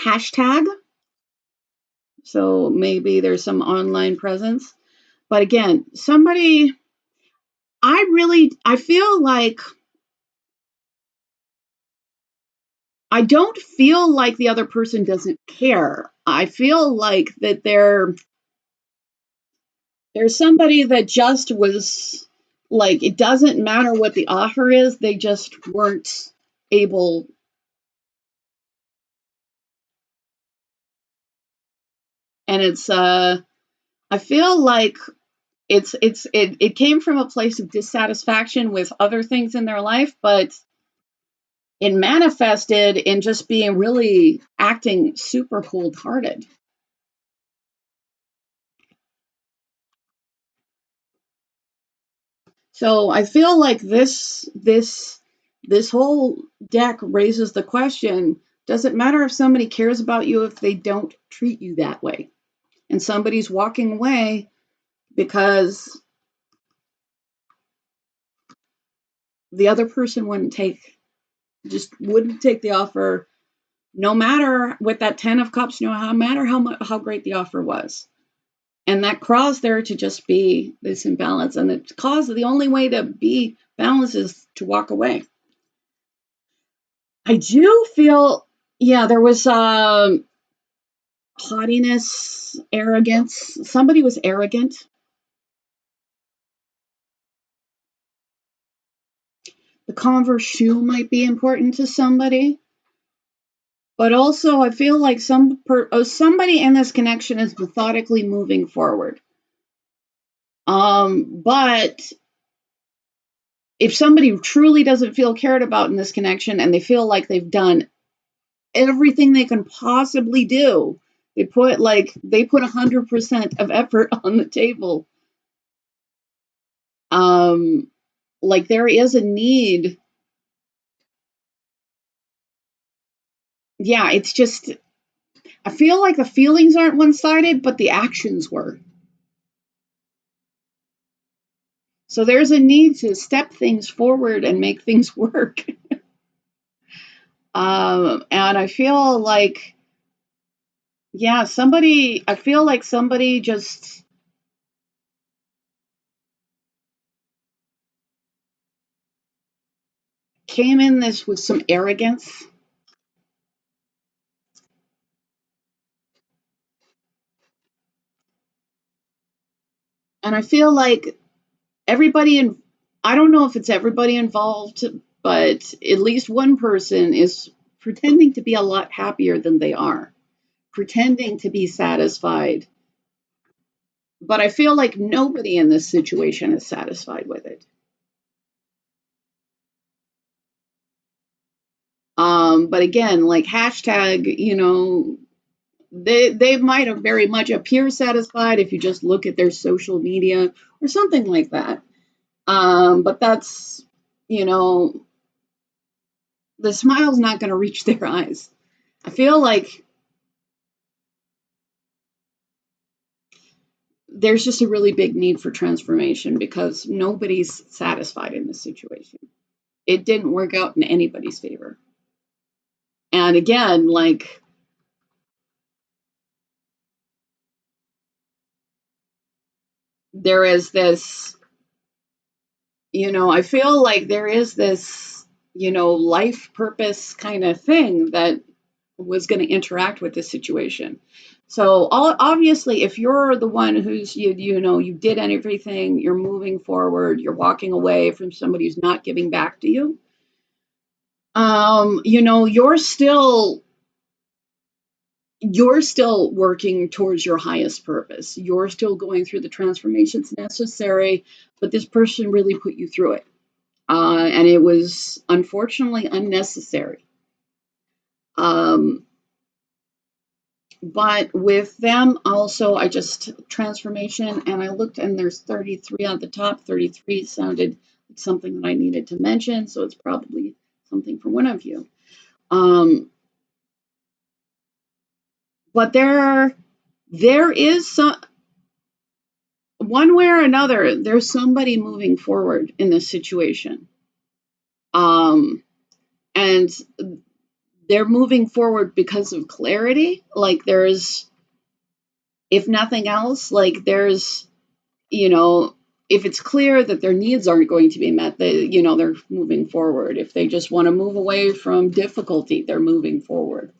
[SPEAKER 1] Hashtag. So maybe there's some online presence. But again, I feel like I don't feel like the other person doesn't care. I feel like that there's somebody that just was like, it doesn't matter what the offer is, they just weren't able. And I feel like it came from a place of dissatisfaction with other things in their life, but it manifested in just being really acting super cold-hearted. So I feel like this whole deck raises the question, does it matter if somebody cares about you if they don't treat you that way? And somebody's walking away because the other person wouldn't take the offer, no matter with that 10 of cups, no matter how great the offer was. And that caused there to just be this imbalance. And it caused the only way to be balanced is to walk away. I do feel, yeah, there was haughtiness, arrogance. Somebody was arrogant. The Converse shoe might be important to somebody. But also, I feel like somebody in this connection is methodically moving forward. But if somebody truly doesn't feel cared about in this connection and they feel like they've done everything they can possibly do, they put 100% of effort on the table. Like there is a need. Yeah, it's just, I feel like the feelings aren't one-sided, but the actions were. So there's a need to step things forward and make things work. And I feel like, yeah, I feel like somebody just came in this with some arrogance. And I feel like everybody, I don't know if it's everybody involved, but at least one person is pretending to be a lot happier than they are, pretending to be satisfied. But I feel like nobody in this situation is satisfied with it. But again, like hashtag, they might have very much appear satisfied if you just look at their social media or something like that. But that's, you know, the smile's not going to reach their eyes. I feel like there's just a really big need for transformation because nobody's satisfied in this situation. It didn't work out in anybody's favor. And again, like there is this, I feel like there is this, life purpose kind of thing that was going to interact with this situation. So obviously, if you're the one who's you did everything, you're moving forward, you're walking away from somebody who's not giving back to you. You're still working towards your highest purpose. You're still going through the transformations necessary, but this person really put you through it. And it was unfortunately unnecessary. Um, but with them also, I just transformation, and I looked, and there's 33 on the top. 33 sounded like something that I needed to mention, so it's probably something for one of you. Um, but there is some, one way or another, there's somebody moving forward in this situation. Um, and they're moving forward because of clarity. Like there's, if nothing else, like there's, you know, if it's clear that their needs aren't going to be met, they're moving forward. If they just want to move away from difficulty, they're moving forward.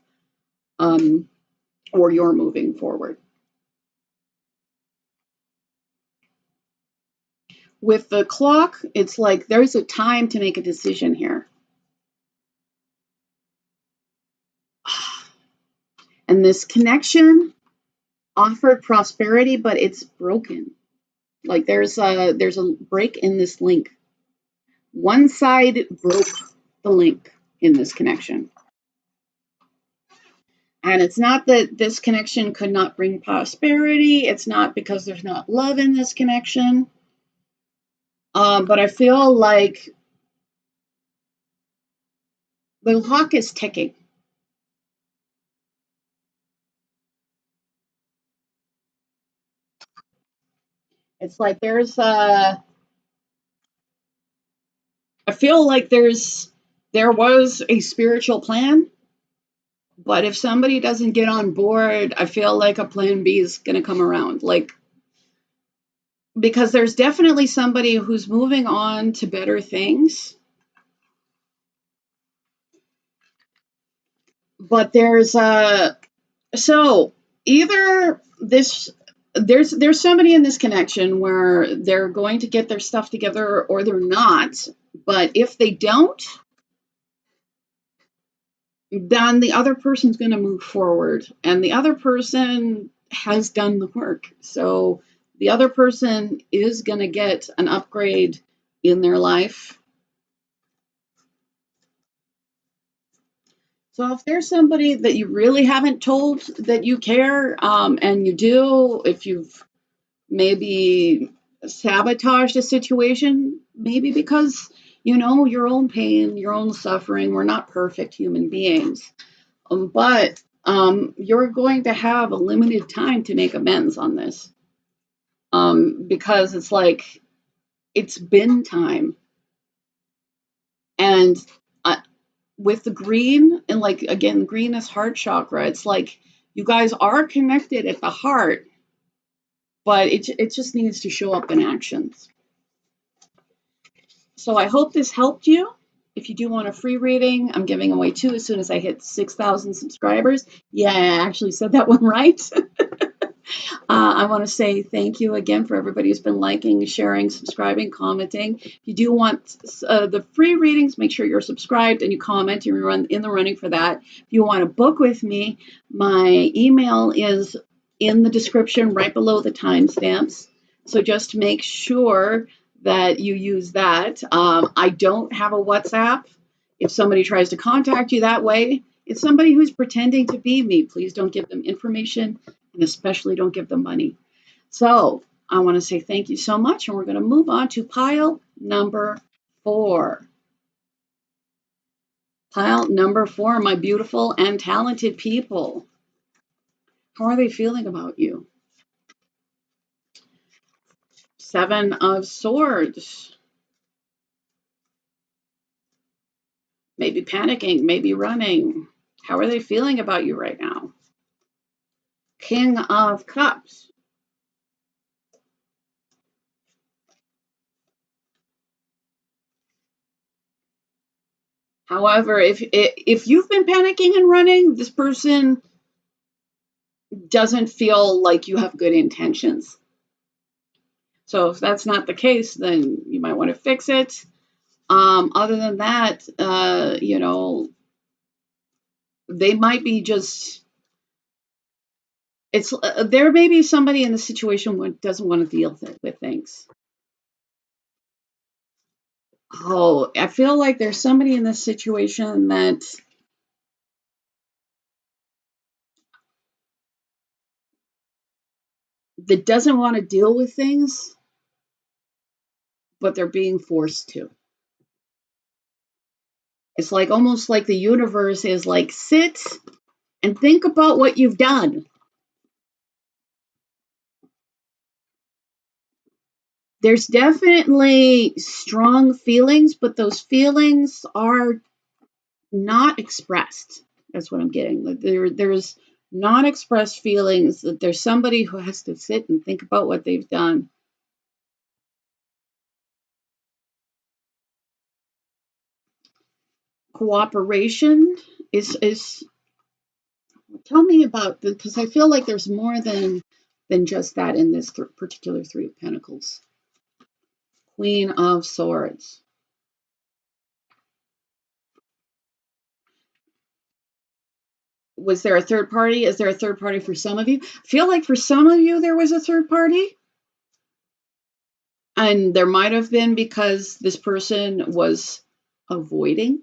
[SPEAKER 1] Um, or you're moving forward. With the clock, it's like there's a time to make a decision here. And this connection offered prosperity, but it's broken. Like there's a break in this link. One side broke the link in this connection. And it's not that this connection could not bring prosperity. It's not because there's not love in this connection. But I feel like the clock is ticking. It's like there's I feel like there was a spiritual plan, but if somebody doesn't get on board, I feel like a plan B is going to come around. Like, because there's definitely somebody who's moving on to better things, but so either this there's somebody in this connection where they're going to get their stuff together or they're not. But if they don't, then the other person's going to move forward and the other person has done the work. So the other person is going to get an upgrade in their life. So if there's somebody that you really haven't told that you care, and you do, if you've maybe sabotaged a situation, maybe because your own pain, your own suffering. We're not perfect human beings, but you're going to have a limited time to make amends on this, because it's like it's been time. And uh, with the green, and like again, green is heart chakra. It's like you guys are connected at the heart, but it just needs to show up in actions. So I hope this helped you. If you do want a free reading, I'm giving away 2 as soon as I hit 6,000 subscribers. Yeah, I actually said that one right. I want to say thank you again for everybody who's been liking, sharing, subscribing, commenting. If you do want the free readings, make sure you're subscribed and you comment. You're in the running for that. If you want to book with me, my email is in the description right below the timestamps. So just make sure that you use that. I don't have a WhatsApp. If somebody tries to contact you that way, it's somebody who's pretending to be me. Please don't give them information, and especially don't give them money. So I want to say thank you so much, and we're going to move on to pile number 4. Pile number 4, my beautiful and talented people. How are they feeling about you? 7 of Swords. Maybe panicking, maybe running. How are they feeling about you right now? King of Cups. However, if you've been panicking and running, this person doesn't feel like you have good intentions. So if that's not the case, then you might want to fix it. Other than that, they might be just. It's there may be somebody in the situation who doesn't want to deal with things. Oh, I feel like there's somebody in this situation that doesn't want to deal with things, but they're being forced to. It's like almost like the universe is like, sit and think about what you've done. There's definitely strong feelings, but those feelings are not expressed. That's what I'm getting. Like there's not expressed feelings, that there's somebody who has to sit and think about what they've done. Cooperation is tell me about the, because I feel like there's more than just that in this particular 3 of Pentacles. Queen of Swords. Was there a third party? Is there a third party for some of you? I feel like for some of you there was a third party. And there might have been because this person was avoiding.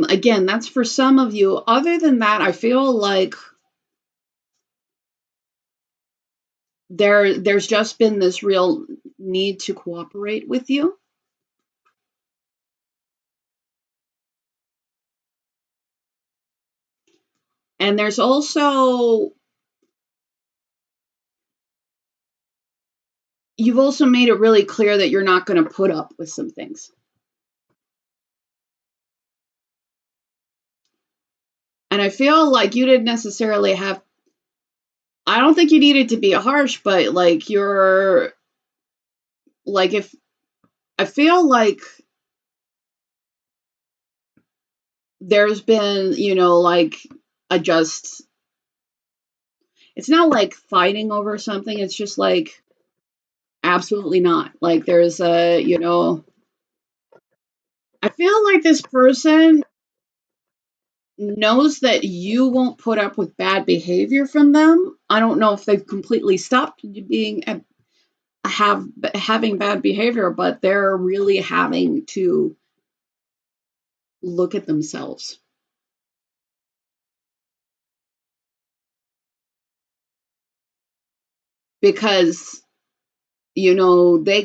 [SPEAKER 1] Again, that's for some of you. Other than that, I feel like there's just been this real need to cooperate with you. And there's also you've also made it really clear that you're not going to put up with some things. And I feel like you didn't necessarily have, I don't think you needed to be harsh, but like you're, like if, I feel like there's been, like a just, it's not like fighting over something. It's just like, absolutely not. Like there's a, I feel like this person knows that you won't put up with bad behavior from them. I don't know if they've completely stopped being having bad behavior, but they're really having to look at themselves because they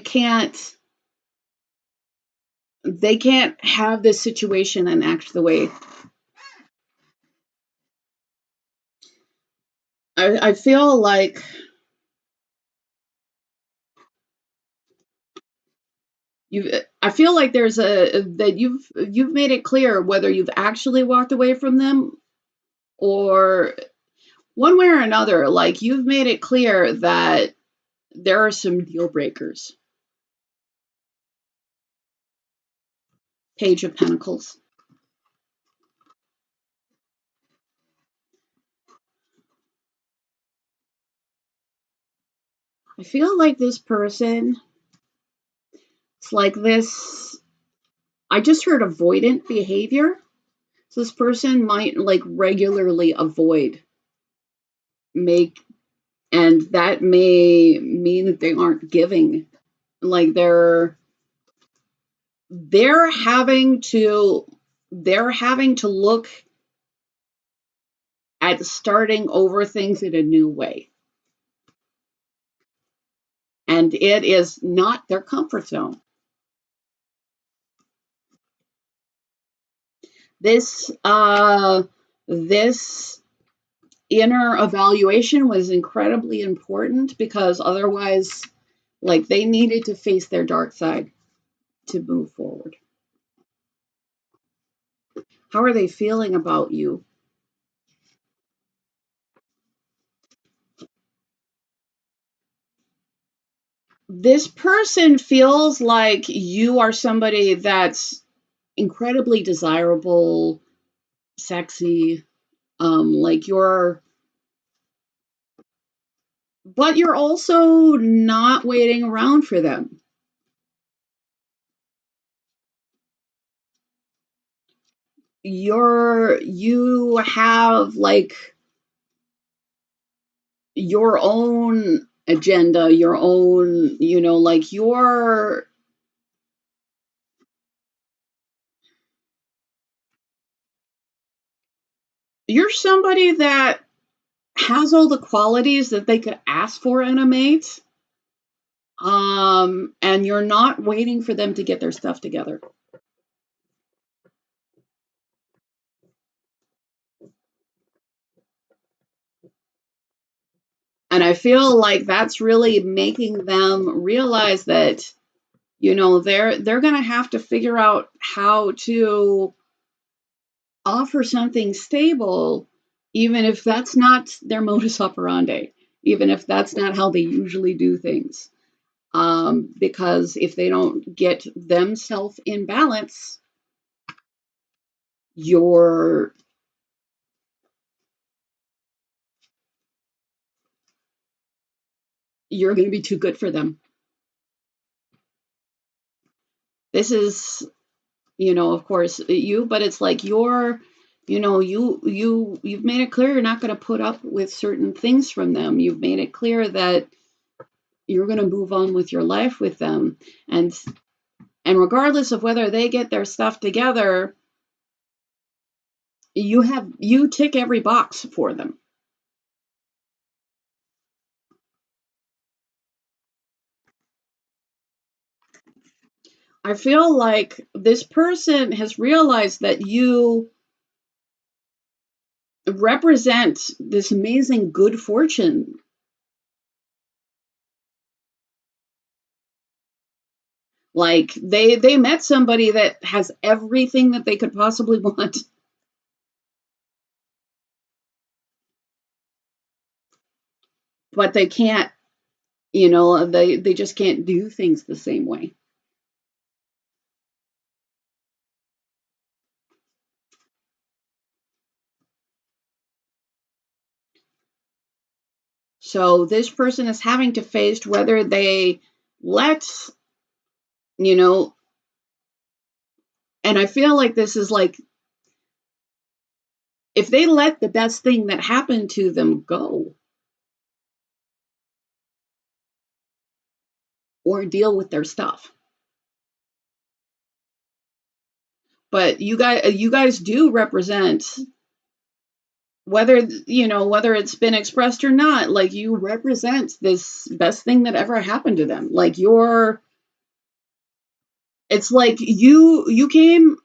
[SPEAKER 1] can't have this situation and act the way I feel like you I feel like there's a that you've made it clear whether you've actually walked away from them or one way or another, like you've made it clear that there are some deal breakers. Page of Pentacles. I feel like this person, it's like this, I just heard avoidant behavior. So this person might like regularly avoid, make, and that may mean that they aren't giving. Like they're having to look at starting over things in a new way. And it is not their comfort zone. This inner evaluation was incredibly important because otherwise, like, they needed to face their dark side to move forward. How are they feeling about you? This person feels like you are somebody that's incredibly desirable, sexy, like but you're also not waiting around for them. You have like your own agenda, your own, like you're somebody that has all the qualities that they could ask for in a mate. And you're not waiting for them to get their stuff together. And I feel like that's really making them realize that, they're going to have to figure out how to offer something stable, even if that's not their modus operandi, even if that's not how they usually do things. Because if they don't get themselves in balance, you're you're going to be too good for them. This is, of course, you, but it's like you've made it clear you're not going to put up with certain things from them. You've made it clear that you're going to move on with your life with them, and regardless of whether they get their stuff together, you tick every box for them. I feel like this person has realized that you represent this amazing good fortune Like they met somebody that has everything that they could possibly want, but they can't, they just can't do things the same way. So this person is having to face whether they let, you know, and I feel like this is like if they let the best thing that happened to them go or deal with their stuff. But you guys do represent, whether it's been expressed or not, like you represent this best thing that ever happened to them. Like it's like you came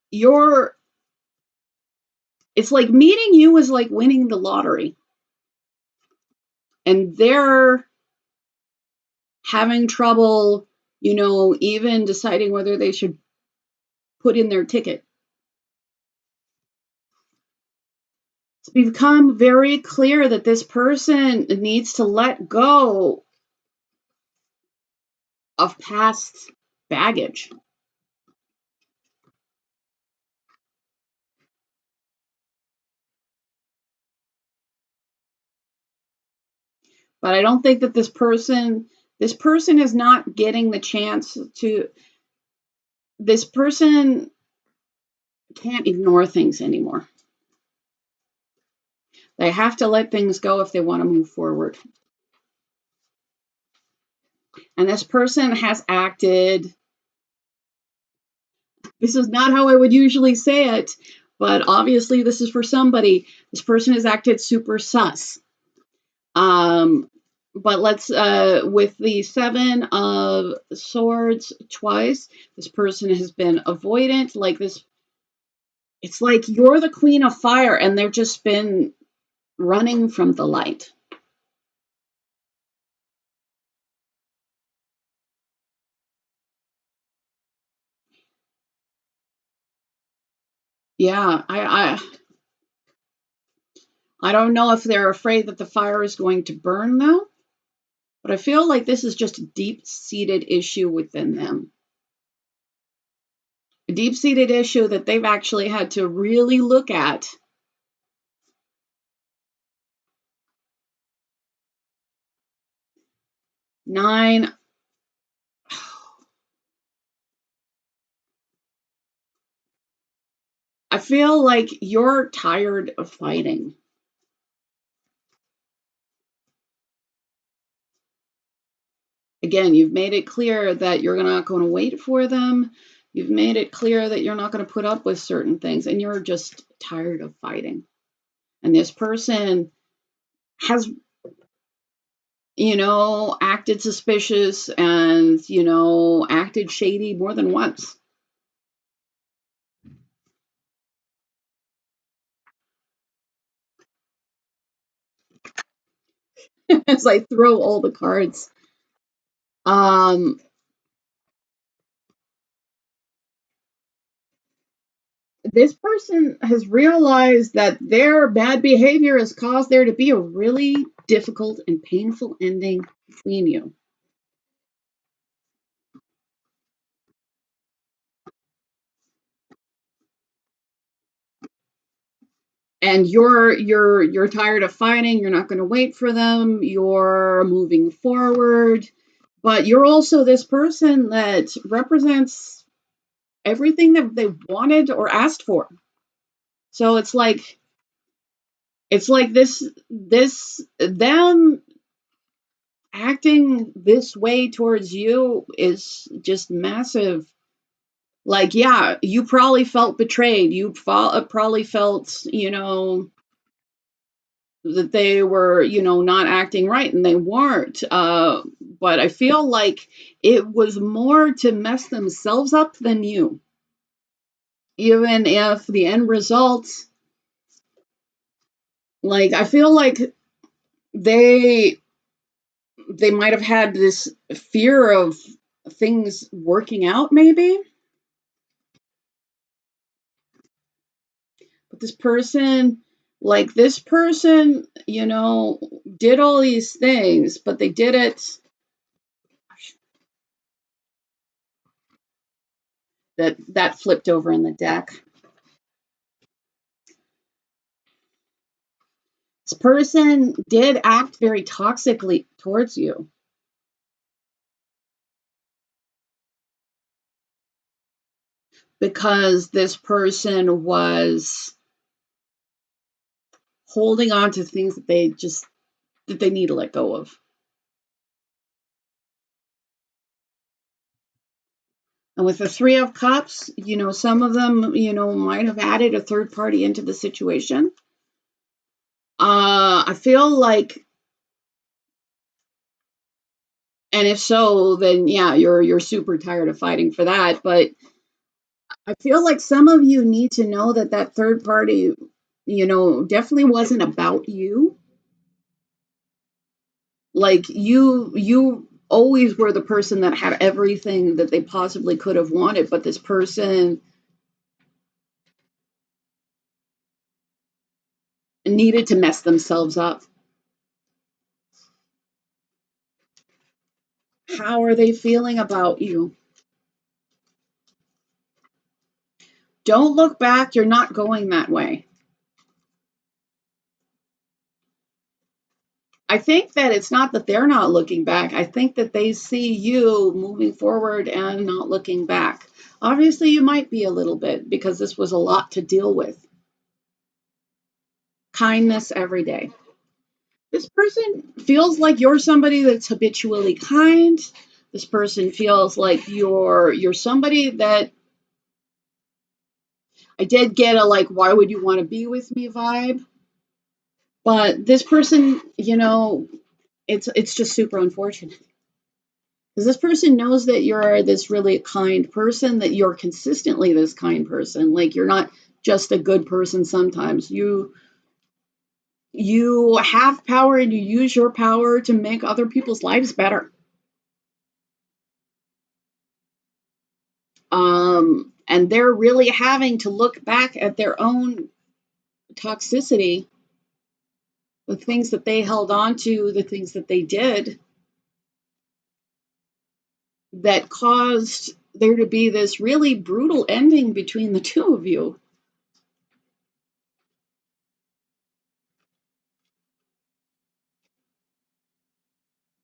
[SPEAKER 1] your it's like meeting you is like winning the lottery, and they're having trouble, even deciding whether they should put in their ticket. It's become very clear that this person needs to let go of past baggage. But I don't think that this person is not getting the chance to this person can't ignore things anymore. They have to let things go if they want to move forward. And this person has acted, this is not how I would usually say it, but obviously this is for somebody. This person has acted super sus. Um, but let's with the 7 of Swords twice, this person has been avoidant. Like this, it's like you're the Queen of Fire, and they've just been running from the light. Yeah, I don't know if they're afraid that the fire is going to burn though, but I feel like this is just a deep-seated issue within them. A deep-seated issue that they've actually had to really look at. 9. I feel like you're tired of fighting. Again, you've made it clear that you're not going to wait for them. You've made it clear that you're not going to put up with certain things, and you're just tired of fighting. And this person has, acted suspicious and, acted shady more than once. As I throw all the cards. Um, this person has realized that their bad behavior has caused there to be a really difficult and painful ending between you. And you're tired of fighting, you're not going to wait for them, you're moving forward, but you're also this person that represents everything that they wanted or asked for. So it's like this them acting this way towards you is just massive. Like, yeah, you probably felt betrayed, you probably felt, that they were, not acting right, and they weren't. But I feel like it was more to mess themselves up than you. Even if the end result, like, I feel like they they might have had this fear of things working out, maybe. But this person, did all these things, but they did it. That flipped over in the deck. This person did act very toxically towards you. Because this person was holding on to things that they need to let go of. And with the Three of Cups, some of them, might have added a third party into the situation. I feel like, and if so, then yeah, you're super tired of fighting for that. But I feel like some of you need to know that third party, definitely wasn't about you. Like you always were the person that had everything that they possibly could have wanted, but this person needed to mess themselves up. How are they feeling about you? Don't look back. You're not going that way. I think that it's not that they're not looking back. I think that they see you moving forward and not looking back. Obviously, you might be a little bit because this was a lot to deal with. Kindness every day. This person feels like you're somebody that's habitually kind. This person feels like you're somebody that I did get a like, why would you want to be with me vibe. But this person, it's just super unfortunate. Because this person knows that you're this really kind person, that you're consistently this kind person. Like you're not just a good person sometimes. You have power and you use your power to make other people's lives better. And they're really having to look back at their own toxicity, the things that they held on to, the things that they did that caused there to be this really brutal ending between the two of you.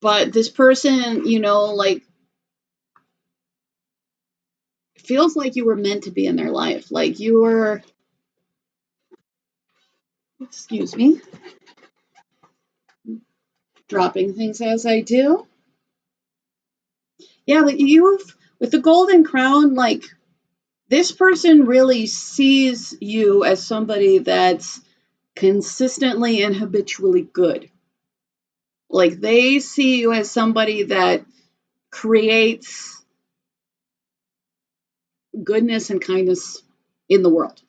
[SPEAKER 1] But this person, like feels like you were meant to be in their life. Like you were, excuse me, dropping things as I do. Yeah, but with the golden crown, like this person really sees you as somebody that's consistently and habitually good. Like they see you as somebody that creates goodness and kindness in the world.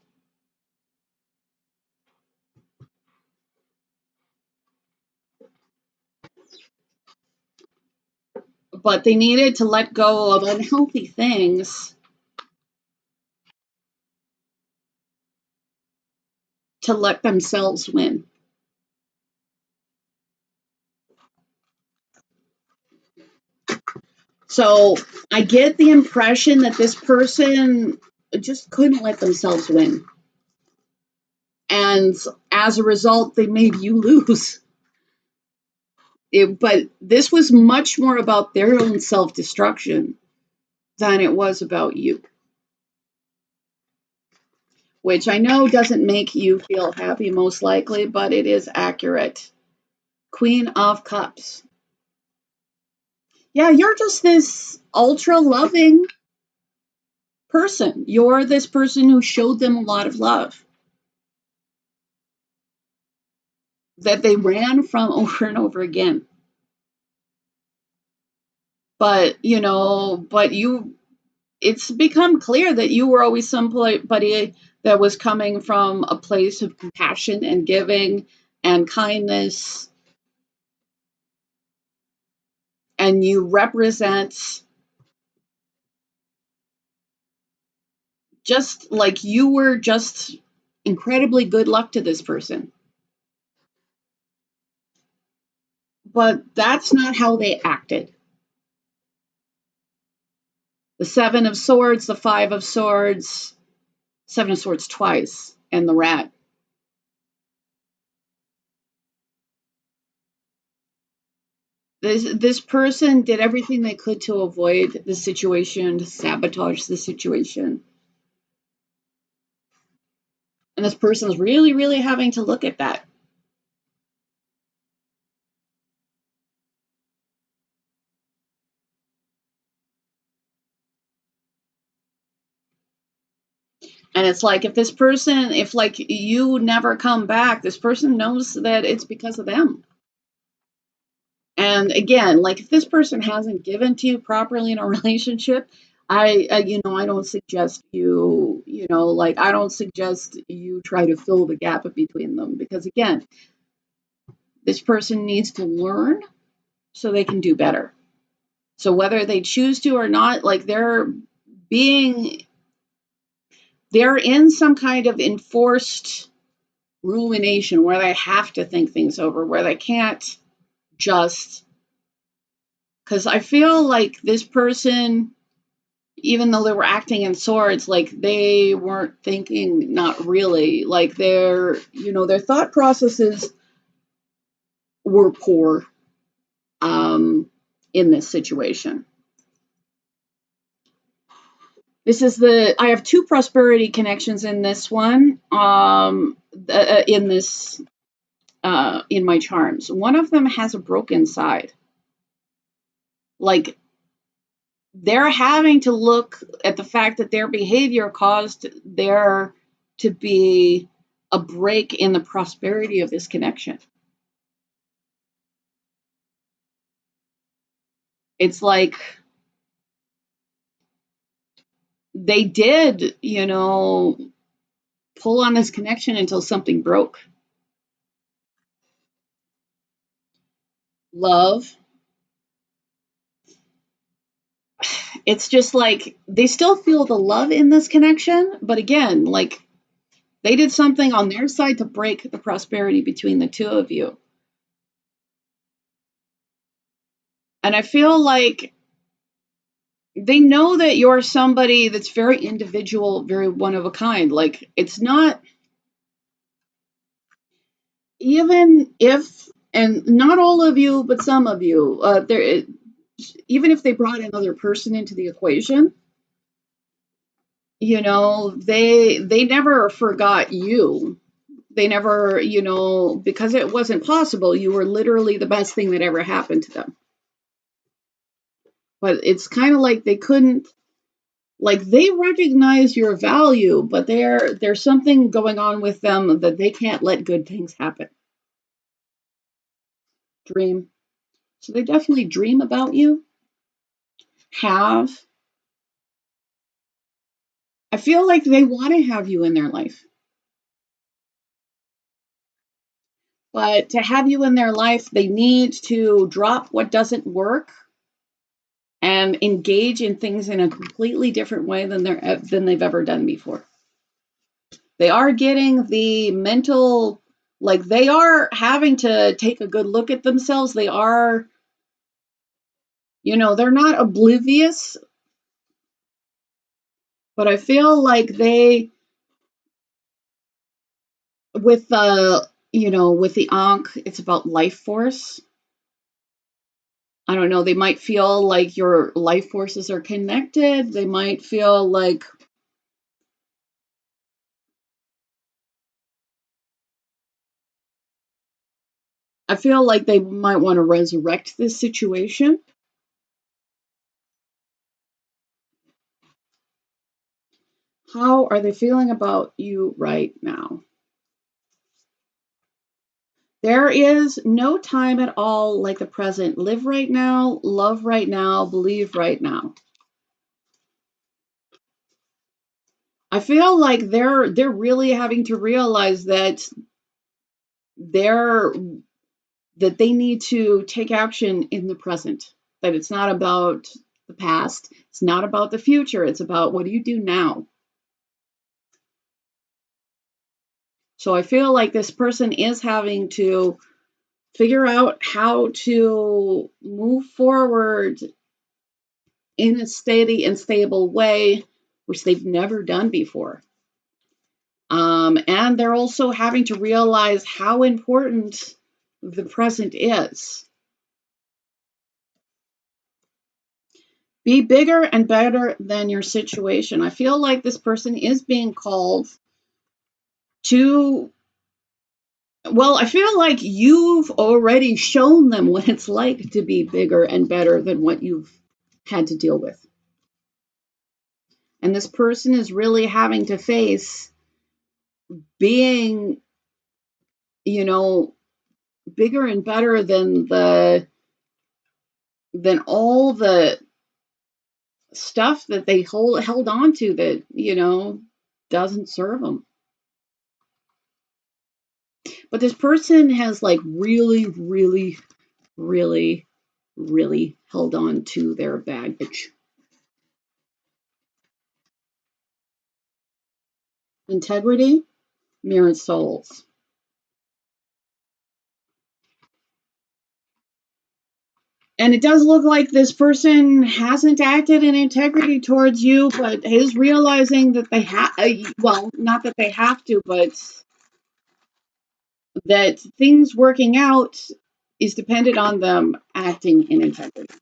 [SPEAKER 1] But they needed to let go of unhealthy things to let themselves win. So I get the impression that this person just couldn't let themselves win. And as a result, they made you lose. But this was much more about their own self destruction than it was about you, which I know doesn't make you feel happy, most likely, but it is accurate. Queen of Cups. Yeah, you're just this ultra loving person. You're this person who showed them a lot of love that they ran from over and over again. But, it's become clear that you were always somebody that was coming from a place of compassion and giving and kindness. And you represent just like you were just incredibly good luck to this person. But that's not how they acted. The Seven of Swords, the Five of Swords, Seven of Swords twice, and the Rat. This person did everything they could to avoid the situation, to sabotage the situation. And this person's really, really having to look at that. And it's like if this person, if like you never come back, this person knows that it's because of them. And again, like if this person hasn't given to you properly in a relationship, I don't suggest like I don't suggest you try to fill the gap between them because again, this person needs to learn so they can do better. So whether they choose to or not, like being they're in some kind of enforced rumination where they have to think things over, where they can't just because I feel like this person, even though they were acting in swords, like they weren't thinking, not really. Like their thought processes were poor in this situation. I have two prosperity connections in this one, in my charms. One of them has a broken side. Like they're having to look at the fact that their behavior caused there to be a break in the prosperity of this connection. It's like they did, pull on this connection until something broke. Love. It's just like they still feel the love in this connection, but again, like they did something on their side to break the prosperity between the two of you. And I feel like they know that you're somebody that's very individual, very one of a kind. Like it's not even if, and not all of you, but some of you, even if they brought another person into the equation, they never forgot you. They never, because it wasn't possible. You were literally the best thing that ever happened to them. But it's kind of like they couldn't, like they recognize your value, but there's something going on with them that they can't let good things happen. Dream. So they definitely dream about you. Have. I feel like they want to have you in their life. But to have you in their life, they need to drop what doesn't work and engage in things in a completely different way than they've ever done before. They are getting the mental, like they are having to take a good look at themselves. They are, they're not oblivious, but I feel like with the Ankh, it's about life force. I don't know, they might feel like your life forces are connected. They might feel like I feel like they might want to resurrect this situation. How are they feeling about you right now? There is no time at all like the present. Live right now, love right now, believe right now. I feel like they're really having to realize that they're that they need to take action in the present. That it's not about the past, it's not about the future, it's about what do you do now? So I feel like this person is having to figure out how to move forward in a steady and stable way, which they've never done before. And they're also having to realize how important the present is. Be bigger and better than your situation. I feel like this person is being called to, well, I feel like you've already shown them what it's like to be bigger and better than what you've had to deal with. And this person is really having to face being, bigger and better than all the stuff that they held on to that, doesn't serve them. But this person has like really, really, really, really held on to their baggage. Integrity, mirrored souls. And it does look like this person hasn't acted in integrity towards you, but is realizing that they have, well, not that they have to, but that things working out is dependent on them acting in integrity.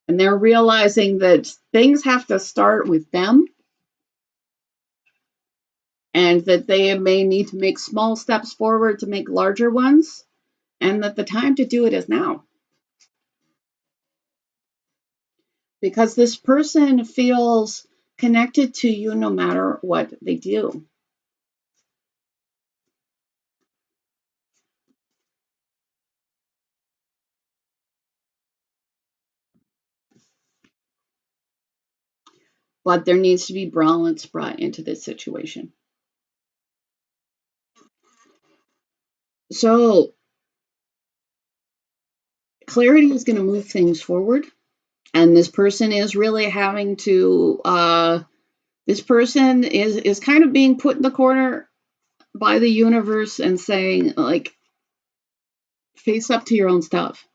[SPEAKER 1] And they're realizing that things have to start with them and that they may need to make small steps forward to make larger ones, and that the time to do it is now. Because this person feels connected to you no matter what they do. But there needs to be balance brought into this situation. So clarity is going to move things forward. And this person is really having to, this person is kind of being put in the corner by the universe and saying, like, face up to your own stuff.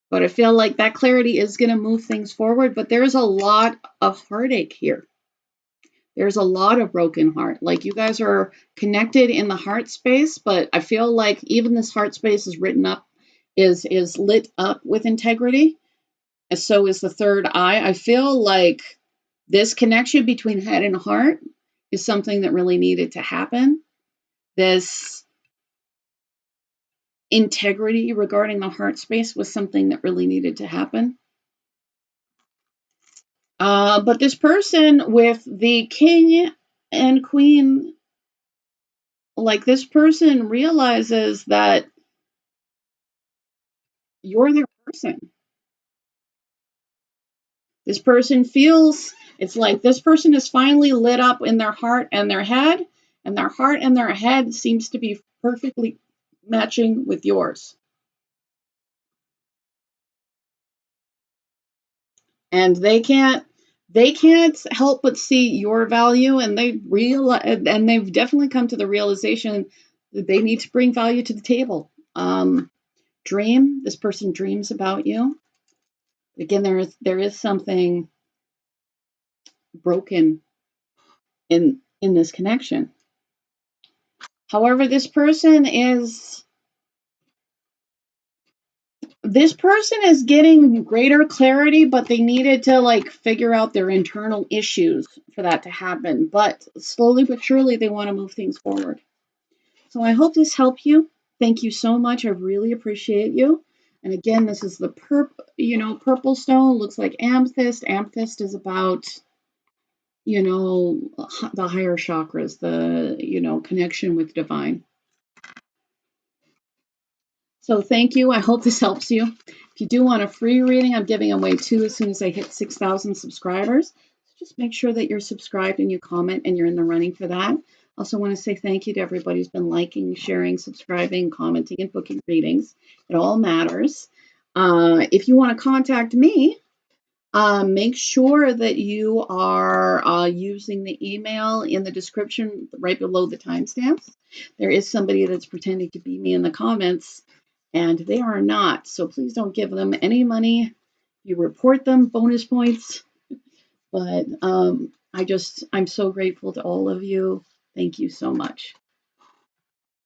[SPEAKER 1] But I feel like that clarity is going to move things forward. But there's a lot of heartache here. There's a lot of broken heart. Like, you guys are connected in the heart space, but I feel like even this heart space is lit up with integrity. And so is the third eye. I feel like this connection between head and heart is something that really needed to happen. This integrity regarding the heart space was something that really needed to happen. But this person with the king and queen, like, this person realizes that you're their person. This person feels, it's like this person is finally lit up in their heart and their head, and their heart and their head seems to be perfectly matching with yours. And they can't help but see your value, and they've definitely come to the realization that they need to bring value to the table. This person dreams about you. Again, there is something broken in this connection. However, this person is getting greater clarity, but they needed to, like, figure out their internal issues for that to happen. But slowly but surely, they want to move things forward. So I hope this helped you. Thank you so much. I really appreciate you. And again, this is the purple stone. Looks like amethyst. Amethyst is about, the higher chakras, the, connection with divine. So thank you. I hope this helps you. If you do want a free reading, I'm giving away 2 as soon as I hit 6,000 subscribers. So just make sure that you're subscribed and you comment and you're in the running for that. Also want to say thank you to everybody who's been liking, sharing, subscribing, commenting, and booking readings. It all matters. If you want to contact me, Make sure that you are using the email in the description right below the timestamps. There is somebody that's pretending to be me in the comments, and they are not. So please don't give them any money. You report them, bonus points. But I'm so grateful to all of you. Thank you so much.